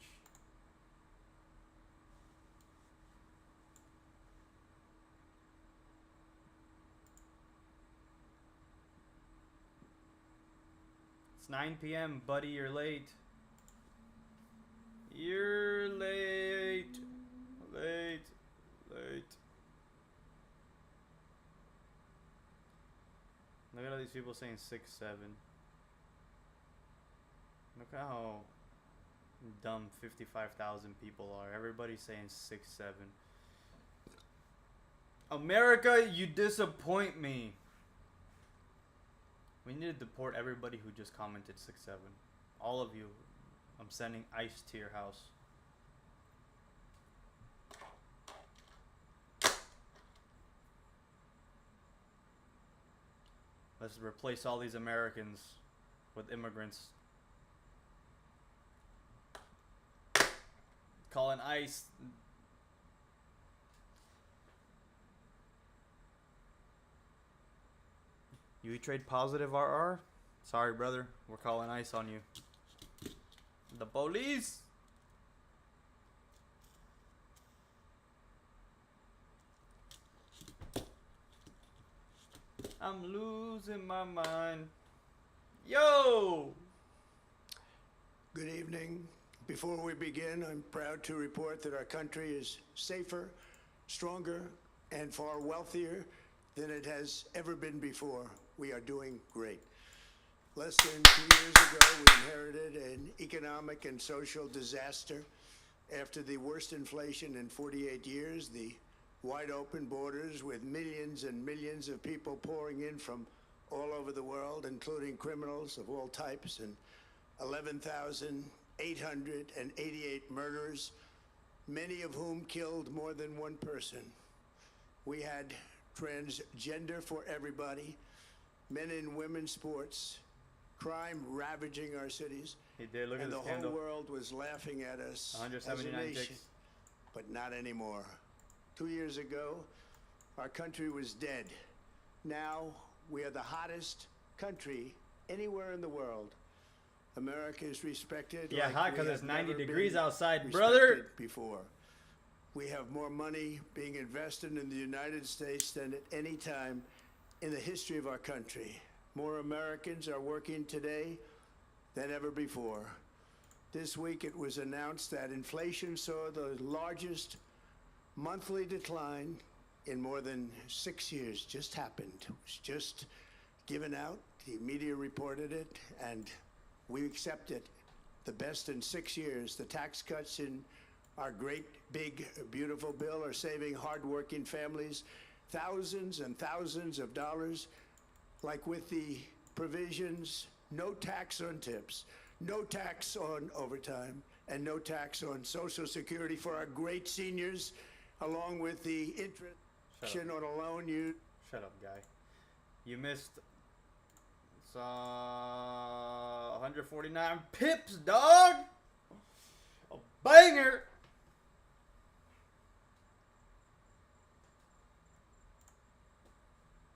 It's 9 p.m., buddy. You're late. You're late. Late. Late. Look at all these people saying 6-7. Look how dumb 55,000 people are. Everybody's saying 6-7. America, you disappoint me. We need to deport everybody who just commented 6-7. All of you. I'm sending ice to your house. Let's replace all these Americans with immigrants. Calling ice. You trade positive RR? Sorry, brother. We're calling ice on you. The police. I'm losing my mind. Yo! Good evening. Before we begin, I'm proud to report that our country is safer, stronger, and far wealthier than it has ever been before. We are doing great. Less than 2 years ago, we inherited an economic and social disaster. After the worst inflation in 48 years, the wide open borders with millions and millions of people pouring in from all over the world, including criminals of all types, and 11,888 murders, many of whom killed more than one person. We had transgender for everybody, men and women's sports, crime ravaging our cities, He did. Look at and this the candle. whole world was laughing at us as a 179 nation. ticks. But not anymore. 2 years ago, our country was dead. Now, we are the hottest country anywhere in the world. America is respected. Yeah, like hot we 'cause it's have 90 never degrees been outside, respected brother. Before. We have more money being invested in the United States than at any time in the history of our country. More Americans are working today than ever before. This week it was announced that inflation saw the largest monthly decline in more than 6 years. Just happened. It was just given out. The media reported it, and we accept it. The best in 6 years. The tax cuts in our great, big, beautiful bill are saving hardworking families thousands and thousands of dollars, like with the provisions, no tax on tips, no tax on overtime, and no tax on Social Security for our great seniors, along with the interest on a loan you. Shut up, guy. You missed 149 pips, dog. A banger.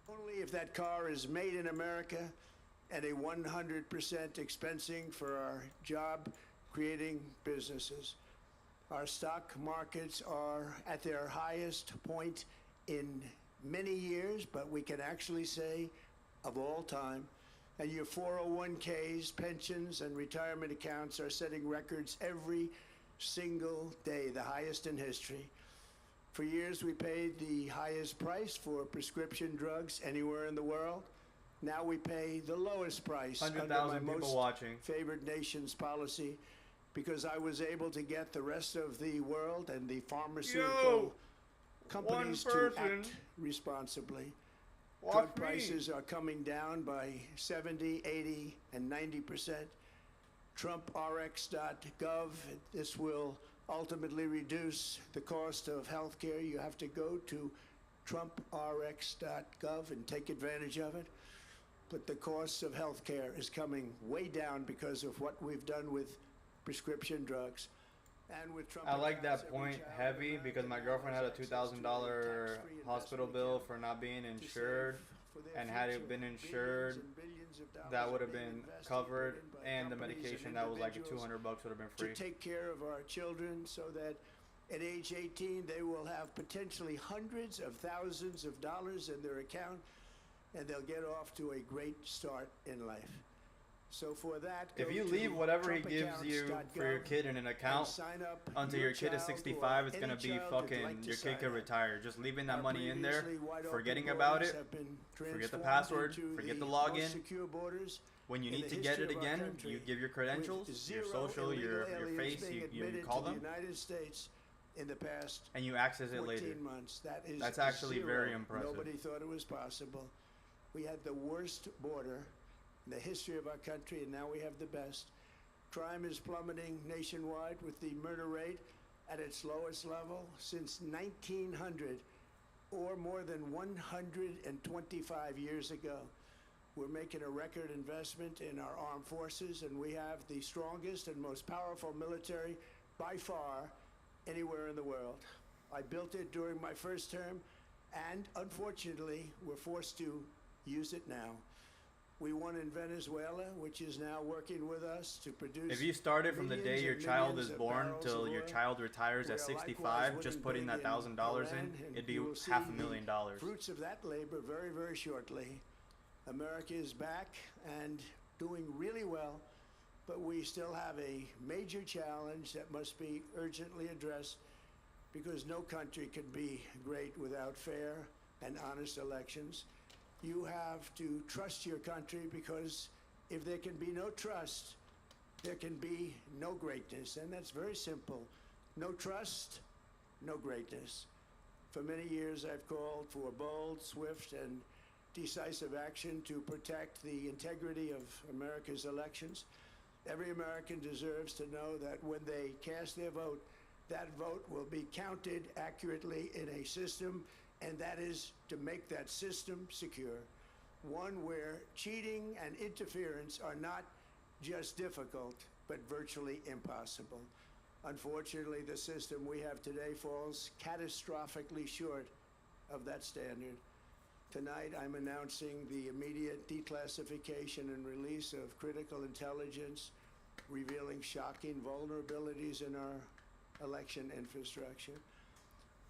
Only if that car is made in America and a 100% expensing for our job creating businesses. Our stock markets are at their highest point in many years, but we can actually say of all time. And your 401ks, pensions, and retirement accounts are setting records every single day, the highest in history. For years, we paid the highest price for prescription drugs anywhere in the world. Now we pay the lowest price under my 100,000 people most watching. favored nation's policy, because I was able to get the rest of the world and the pharmaceutical companies to act responsibly. Drug prices are coming down by 70, 80, and 90%. TrumpRx.gov, this will ultimately reduce the cost of health care. You have to go to TrumpRx.gov and take advantage of it. But the cost of health care is coming way down because of what we've done with prescription drugs. And with Trump I like accounts, that every point child in heavy America because my now girlfriend had has a access to a $2,000 tax-free hospital investment bill account for not being to insured, save for their and had it future. been Billions insured, and billions of dollars that would are have being been invested, covered, put in by and the companies and medication that was like individuals $200 would have been to free. take care of our children so that at age 18 they will have potentially hundreds of thousands of dollars in their account, and they'll get off to a great start in life. So for that, If go you to leave whatever he gives you for your TrumpAccounts.gov kid in an and account sign up until your kid is child 65, or it's gonna any be child that'd fucking, like to your kid sign could up. retire. Just leaving that Our money in there, previously wide open forgetting about borders it, have been forget the transformed password, into forget the most login. secure borders When you in need the to get history it of our again, country, you give your credentials, with your zero social, your illegal face, aliens being you admitted call to them, the United States in the past and you access it 14 later. months. That's actually zero. very impressive. Nobody thought it was possible. We had the worst border in the history of our country, and now we have the best. Crime is plummeting nationwide, with the murder rate at its lowest level since 1900, or more than 125 years ago. We're making a record investment in our armed forces, and we have the strongest and most powerful military by far anywhere in the world. I built it during my first term, and unfortunately, we're forced to use it now. We won in Venezuela, which is now working with us to produce. If you started from the day millions your and child millions is of born barrels till of your oil, child retires we at are 65, likewise just winning putting that big in $1,000 in, Iran, and it'd be you will see $500,000. the fruits of that labor very, very shortly. America is back and doing really well, but we still have a major challenge that must be urgently addressed, because no country can be great without fair and honest elections. You have to trust your country, because if there can be no trust, there can be no greatness. And that's very simple. No trust, no greatness. For many years, I've called for bold, swift, and decisive action to protect the integrity of America's elections. Every American deserves to know that when they cast their vote, that vote will be counted accurately in a system, and that is to make that system secure. One where cheating and interference are not just difficult, but virtually impossible. Unfortunately, the system we have today falls catastrophically short of that standard. Tonight, I'm announcing the immediate declassification and release of critical intelligence revealing shocking vulnerabilities in our election infrastructure.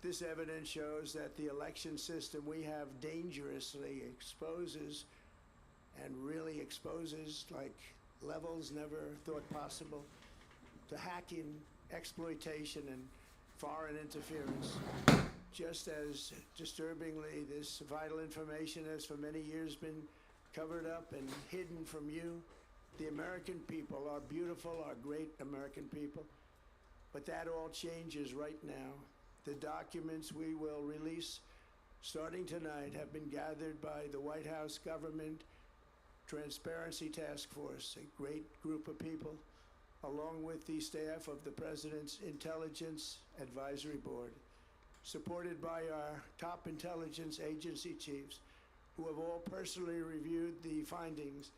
This evidence shows that the election system we have dangerously exposes, and really exposes like levels never thought possible, to hacking, exploitation, and foreign interference. Just as disturbingly, this vital information has for many years been covered up and hidden from you, the American people, our beautiful, our great American people. But that all changes right now. The documents we will release starting tonight have been gathered by the White House Government Transparency Task Force, a great group of people, along with the staff of the President's Intelligence Advisory Board, supported by our top intelligence agency chiefs, who have all personally reviewed the findings.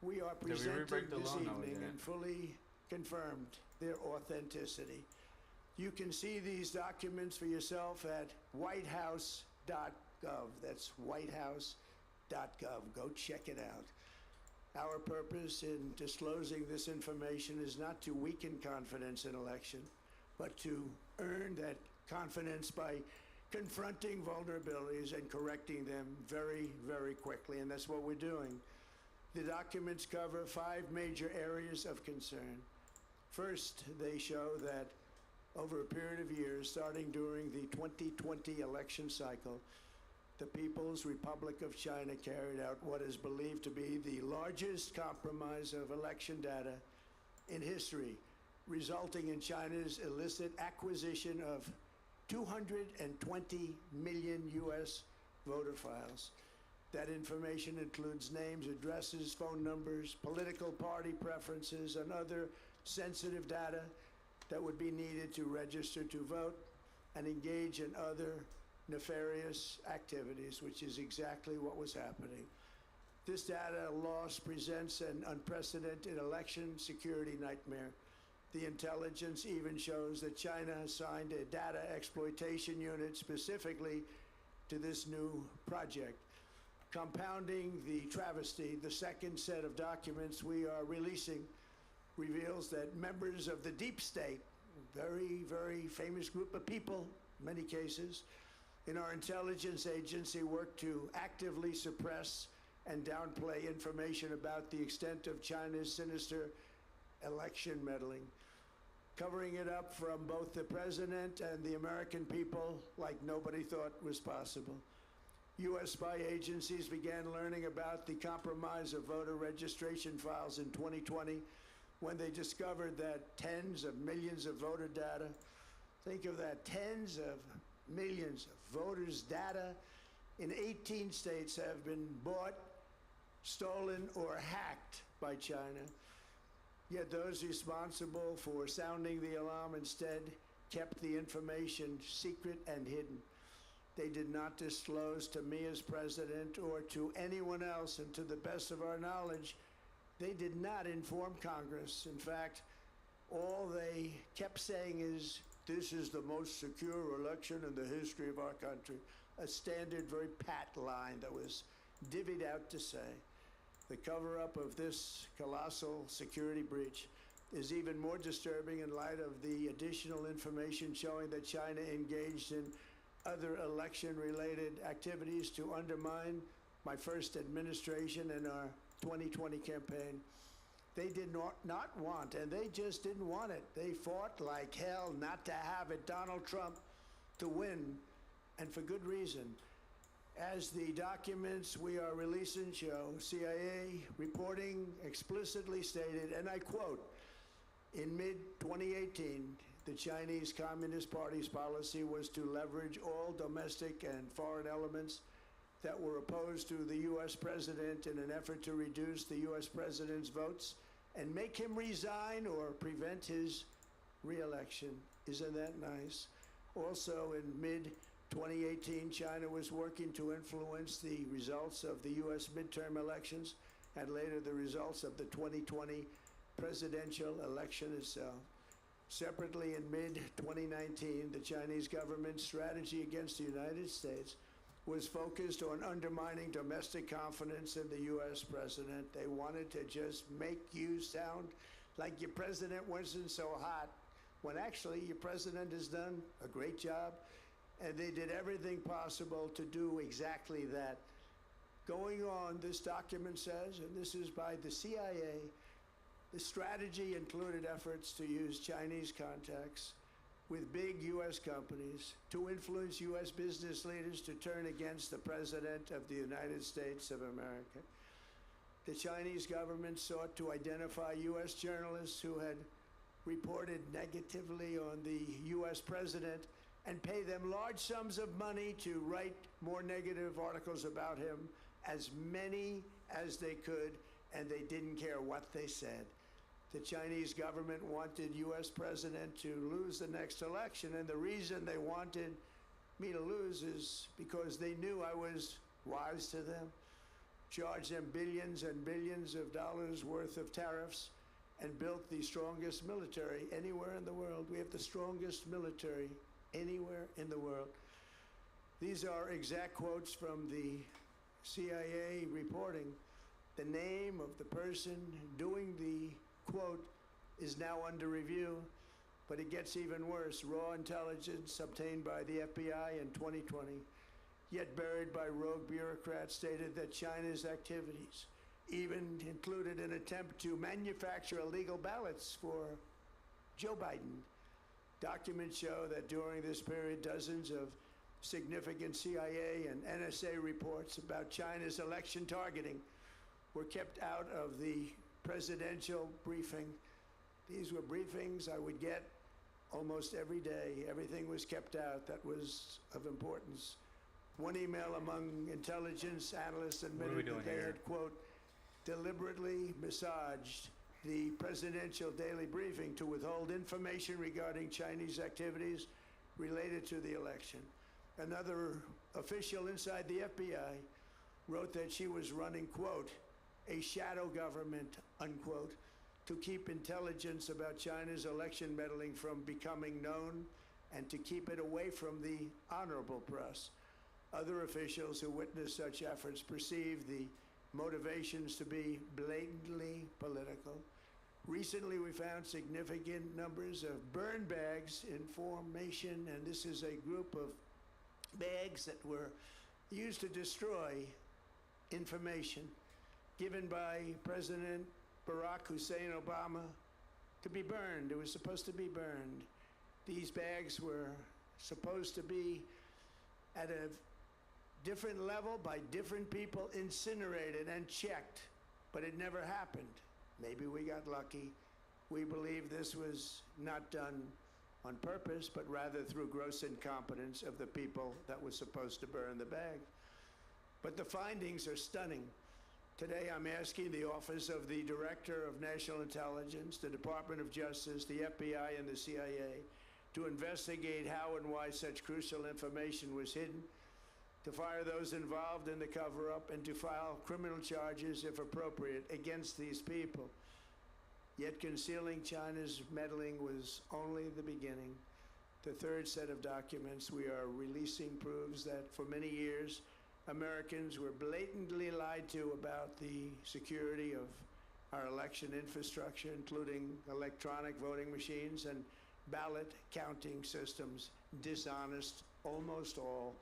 We are presenting this evening and fully confirmed their authenticity. You can see these documents for yourself at whitehouse.gov. That's whitehouse.gov. Go check it out. Our purpose in disclosing this information is not to weaken confidence in election, but to earn that confidence by confronting vulnerabilities and correcting them very, very quickly. And that's what we're doing. The documents cover 5 major areas of concern. First, they show that over a period of years, starting during the 2020 election cycle, the People's Republic of China carried out what is believed to be the largest compromise of election data in history, resulting in China's illicit acquisition of 220 million U.S. voter files. That information includes names, addresses, phone numbers, political party preferences, and other sensitive data that would be needed to register to vote and engage in other nefarious activities, which is exactly what was happening. This data loss presents an unprecedented election security nightmare. The intelligence even shows that China assigned a data exploitation unit specifically to this new project. Compounding the travesty, the second set of documents we are releasing reveals that members of the deep state, very, very famous group of people, in many cases, in our intelligence agency work to actively suppress and downplay information about the extent of China's sinister election meddling, covering it up from both the president and the American people like nobody thought was possible. U.S. spy agencies began learning about the compromise of voter registration files in 2020 when they discovered that tens of millions of voter data, think of that, tens of millions of voters' data in 18 states have been bought, stolen, or hacked by China. Yet those responsible for sounding the alarm instead kept the information secret and hidden. They did not disclose to me as president or to anyone else, and to the best of our knowledge, they did not inform Congress. In fact, all they kept saying is, this is the most secure election in the history of our country. A standard, very pat line that was divvied out to say. The cover-up of this colossal security breach is even more disturbing in light of the additional information showing that China engaged in other election-related activities to undermine my first administration and our 2020 campaign. They did not want, and they just didn't want it. They fought like hell not to have it, Donald Trump, to win, and for good reason. As the documents we are releasing show, CIA reporting explicitly stated, and I quote, in mid-2018, the Chinese Communist Party's policy was to leverage all domestic and foreign elements that were opposed to the U.S. president in an effort to reduce the U.S. president's votes and make him resign or prevent his re-election. Isn't that nice? Also, in mid-2018, China was working to influence the results of the U.S. midterm elections and later the results of the 2020 presidential election itself. Separately, in mid-2019, the Chinese government's strategy against the United States was focused on undermining domestic confidence in the U.S. president. They wanted to just make you sound like your president wasn't so hot, when actually your president has done a great job, and they did everything possible to do exactly that. Going on, this document says, and this is by the CIA, the strategy included efforts to use Chinese contacts with big U.S. companies to influence U.S. business leaders to turn against the President of the United States of America. The Chinese government sought to identify U.S. journalists who had reported negatively on the U.S. president and pay them large sums of money to write more negative articles about him, as many as they could, and they didn't care what they said. The Chinese government wanted U.S. president to lose the next election, and the reason they wanted me to lose is because they knew I was wise to them, charged them billions and billions of dollars worth of tariffs, and built the strongest military anywhere in the world. We have the strongest military anywhere in the world. These are exact quotes from the CIA reporting. The name of the person doing the quote is now under review, but it gets even worse. Raw intelligence obtained by the FBI in 2020, yet buried by rogue bureaucrats, stated that China's activities even included an attempt to manufacture illegal ballots for Joe Biden. Documents show that during this period, dozens of significant CIA and NSA reports about China's election targeting were kept out of the presidential briefing. These were briefings I would get almost every day. Everything was kept out that was of importance. One email among intelligence analysts admitted that they had, quote, deliberately massaged the presidential daily briefing to withhold information regarding Chinese activities related to the election. Another official inside the FBI wrote that she was running, quote, a shadow government, unquote, to keep intelligence about China's election meddling from becoming known and to keep it away from the honorable press. Other officials who witnessed such efforts perceived the motivations to be blatantly political. Recently, we found significant numbers of burn bags in formation, and this is a group of bags that were used to destroy information given by President Barack Hussein Obama to be burned. It was supposed to be burned. These bags were supposed to be at a different level by different people, incinerated and checked, but it never happened. Maybe we got lucky. We believe this was not done on purpose, but rather through gross incompetence of the people that were supposed to burn the bag. But the findings are stunning. Today, I'm asking the Office of the Director of National Intelligence, the Department of Justice, the FBI, and the CIA to investigate how and why such crucial information was hidden, to fire those involved in the cover-up, and to file criminal charges, if appropriate, against these people. Yet concealing China's meddling was only the beginning. The third set of documents we are releasing proves that for many years, Americans were blatantly lied to about the security of our election infrastructure, including electronic voting machines and ballot counting systems, dishonest, almost all.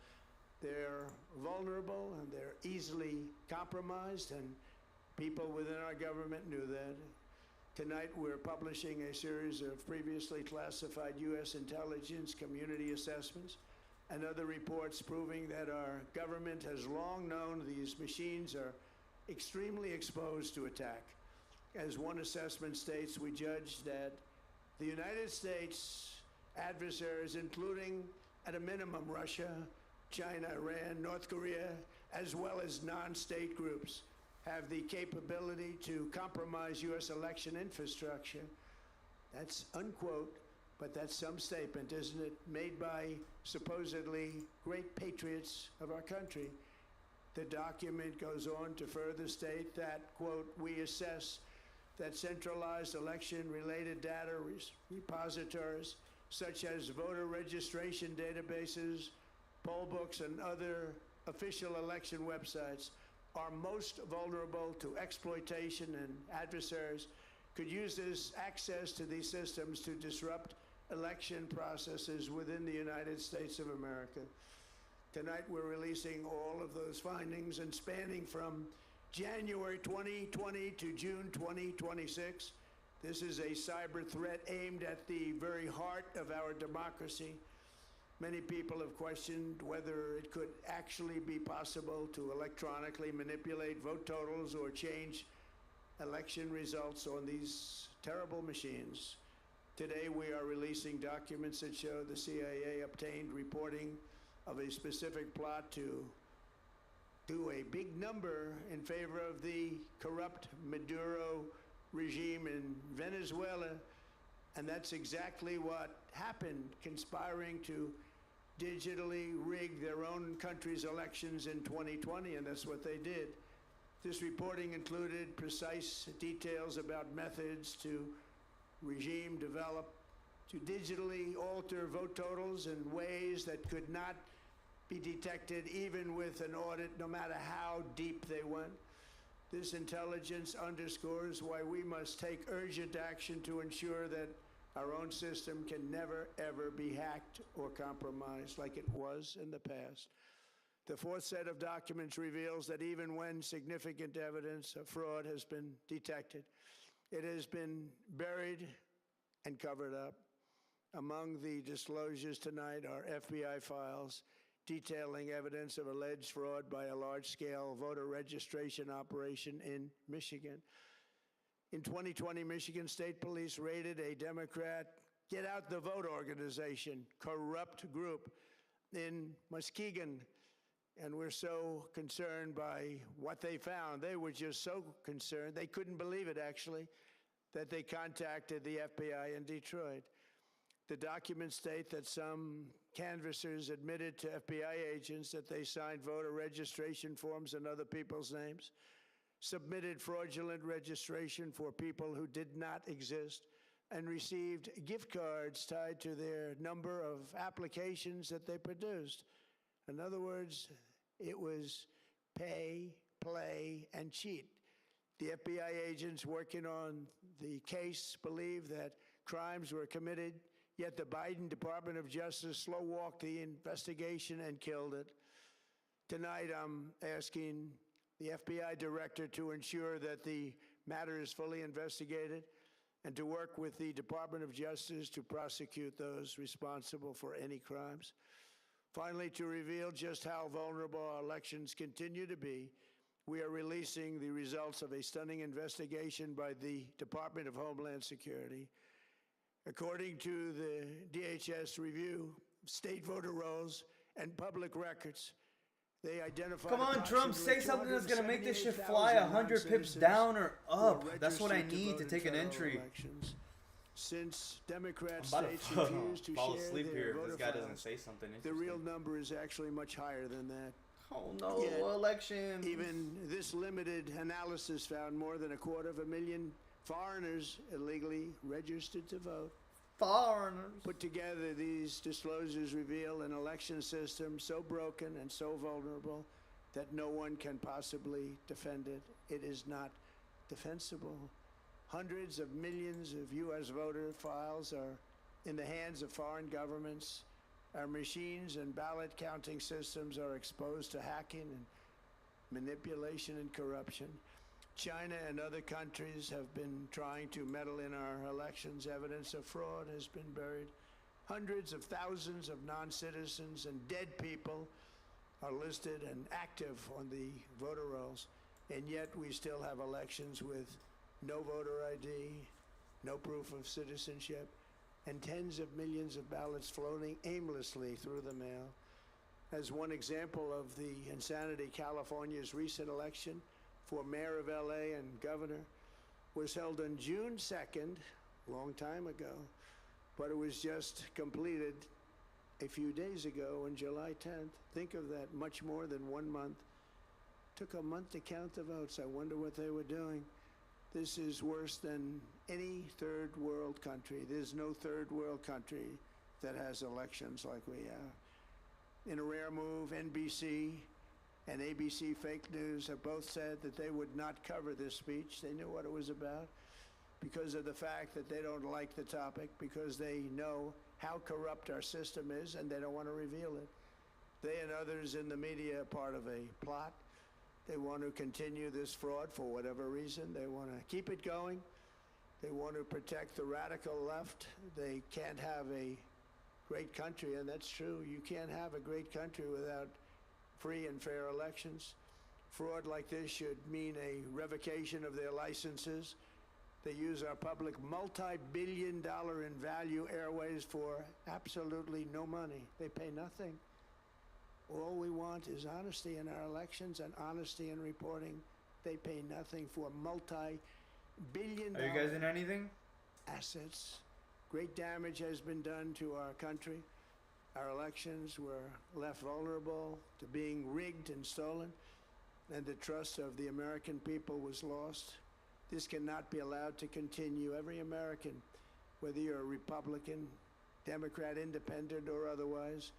They're vulnerable and they're easily compromised, and people within our government knew that. Tonight, we're publishing a series of previously classified U.S. intelligence community assessments and other reports proving that our government has long known these machines are extremely exposed to attack. As one assessment states, we judge that the United States adversaries, including at a minimum Russia, China, Iran, North Korea, as well as non-state groups, have the capability to compromise U.S. election infrastructure. That's unquote, but that's some statement, isn't it, made by supposedly great patriots of our country. The document goes on to further state that, quote, we assess that centralized election-related data repositories, such as voter registration databases, poll books, and other official election websites, are most vulnerable to exploitation, and adversaries could use this access to these systems to disrupt election processes within the United States of America. Tonight, we're releasing all of those findings, and spanning from January 2020 to June 2026. This is a cyber threat aimed at the very heart of our democracy. Many people have questioned whether it could actually be possible to electronically manipulate vote totals or change election results on these terrible machines. Today, we are releasing documents that show the CIA obtained reporting of a specific plot to do a big number in favor of the corrupt Maduro regime in Venezuela. And that's exactly what happened, conspiring to digitally rig their own country's elections in 2020, and that's what they did. This reporting included precise details about methods to regime develop to digitally alter vote totals in ways that could not be detected even with an audit, no matter how deep they went. This intelligence underscores why we must take urgent action to ensure that our own system can never, ever be hacked or compromised like it was in the past. The fourth set of documents reveals that even when significant evidence of fraud has been detected, it has been buried and covered up. Among the disclosures tonight are FBI files detailing evidence of alleged fraud by a large-scale voter registration operation in Michigan. In 2020, Michigan State Police raided a Democrat Get Out the Vote organization, corrupt group in Muskegon. And we're so concerned by what they found. They were just so concerned, they couldn't believe it, actually, that they contacted the FBI in Detroit. The documents state that some canvassers admitted to FBI agents that they signed voter registration forms in other people's names. submitted fraudulent registration for people who did not exist, and received gift cards tied to their number of applications that they produced. In other words, it was pay, play, and cheat. The FBI agents working on the case believe that crimes were committed, yet the Biden Department of Justice slow-walked the investigation and killed it. Tonight, I'm asking the FBI director to ensure that the matter is fully investigated and to work with the Department of Justice to prosecute those responsible for any crimes. Finally, to reveal just how vulnerable our elections continue to be, we are releasing the results of a stunning investigation by the Department of Homeland Security. According to the DHS review, state voter rolls and public records, they identified. Come on, Trump, say something that's gonna make this shit fly 100 pips down or up. That's what I need to take an entry. Since Democrat I'm about states to refuse to fall share asleep their here if voter this guy doesn't files, say something the interesting. real number is actually much higher than that. Oh no, Yet, election. Even this limited analysis found more than 250,000 foreigners illegally registered to vote. Foreigners. Put together, these disclosures reveal an election system so broken and so vulnerable that no one can possibly defend it. It is not defensible. Hundreds of millions of U.S. voter files are in the hands of foreign governments. Our machines and ballot counting systems are exposed to hacking and manipulation and corruption. China and other countries have been trying to meddle in our elections. Evidence of fraud has been buried. Hundreds of thousands of non-citizens and dead people are listed and active on the voter rolls, and yet we still have elections with no voter ID, no proof of citizenship, and tens of millions of ballots floating aimlessly through the mail. As one example of the insanity, California's recent election for mayor of LA and governor was held on June 2nd, a long time ago, but it was just completed a few days ago on July 10th. Think of that, much more than 1 month. Took a month to count the votes. I wonder what they were doing. This is worse than any third world country. There's no third world country that has elections like we have. In a rare move, NBC and ABC Fake News have both said that they would not cover this speech. They knew what it was about because of the fact that they don't like the topic, because they know how corrupt our system is and they don't want to reveal it. They and others in the media are part of a plot. They want to continue this fraud for whatever reason. They want to keep it going. They want to protect the radical left. They can't have a great country, and that's true. You can't have a great country without free and fair elections. Fraud like this should mean a revocation of their licenses. They use our public multi-billion-dollar in value airways for absolutely no money. They pay nothing. All we want is honesty in our elections and honesty in reporting. They pay nothing for multi-billion-dollar Are you guys in anything? assets. Great damage has been done to our country. Our elections were left vulnerable to being rigged and stolen, and the trust of the American people was lost. This cannot be allowed to continue. Every American, whether you're a Republican, Democrat, Independent, or otherwise,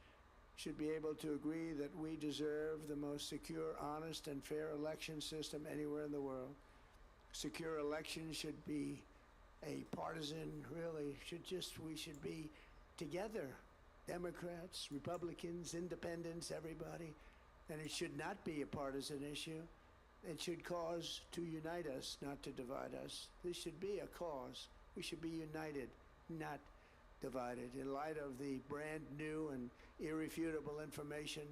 should be able to agree that we deserve the most secure, honest, and fair election system anywhere in the world. Secure elections should be a partisan, really, we should be together. Democrats, Republicans, Independents, everybody. And it should not be a partisan issue. It should cause to unite us, not to divide us. This should be a cause. We should be united, not divided. In light of the brand new and irrefutable information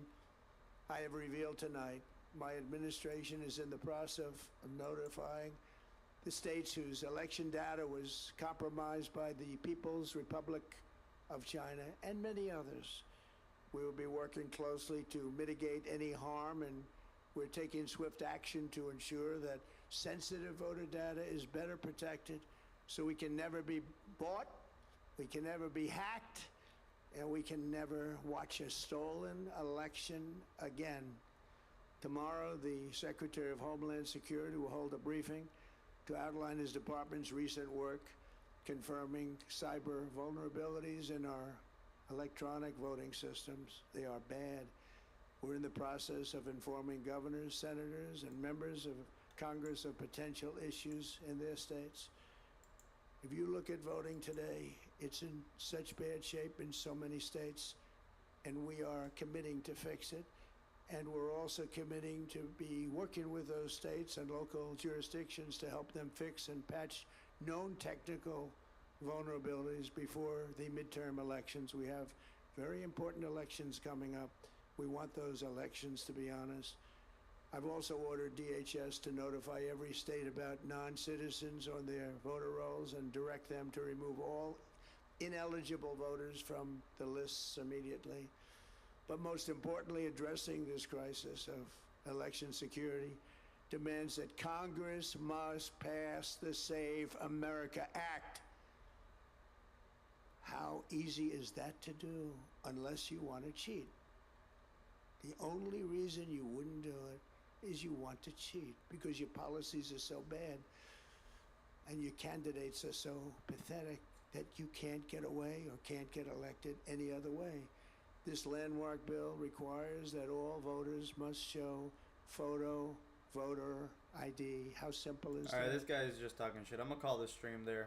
I have revealed tonight, my administration is in the process of notifying the states whose election data was compromised by the People's Republic of China and many others. We will be working closely to mitigate any harm, and we're taking swift action to ensure that sensitive voter data is better protected so we can never be bought, we can never be hacked, and we can never watch a stolen election again. Tomorrow, the Secretary of Homeland Security will hold a briefing to outline his department's recent work confirming cyber vulnerabilities in our electronic voting systems. They are bad. We're in the process of informing governors, senators, and members of Congress of potential issues in their states. If you look at voting today, it's in such bad shape in so many states, and we are committing to fix it. And we're also committing to be working with those states and local jurisdictions to help them fix and patch known technical vulnerabilities before the midterm elections. We have very important elections coming up. We want those elections to be honest. I've also ordered DHS to notify every state about non-citizens on their voter rolls and direct them to remove all ineligible voters from the lists immediately. But most importantly, addressing this crisis of election security demands that Congress must pass the Save America Act. How easy is that to do unless you want to cheat? The only reason you wouldn't do it is you want to cheat because your policies are so bad and your candidates are so pathetic that you can't get away or can't get elected any other way. This landmark bill requires that all voters must show photo voter ID. How simple is that? Alright, this guy is just talking shit. I'm gonna call this stream there.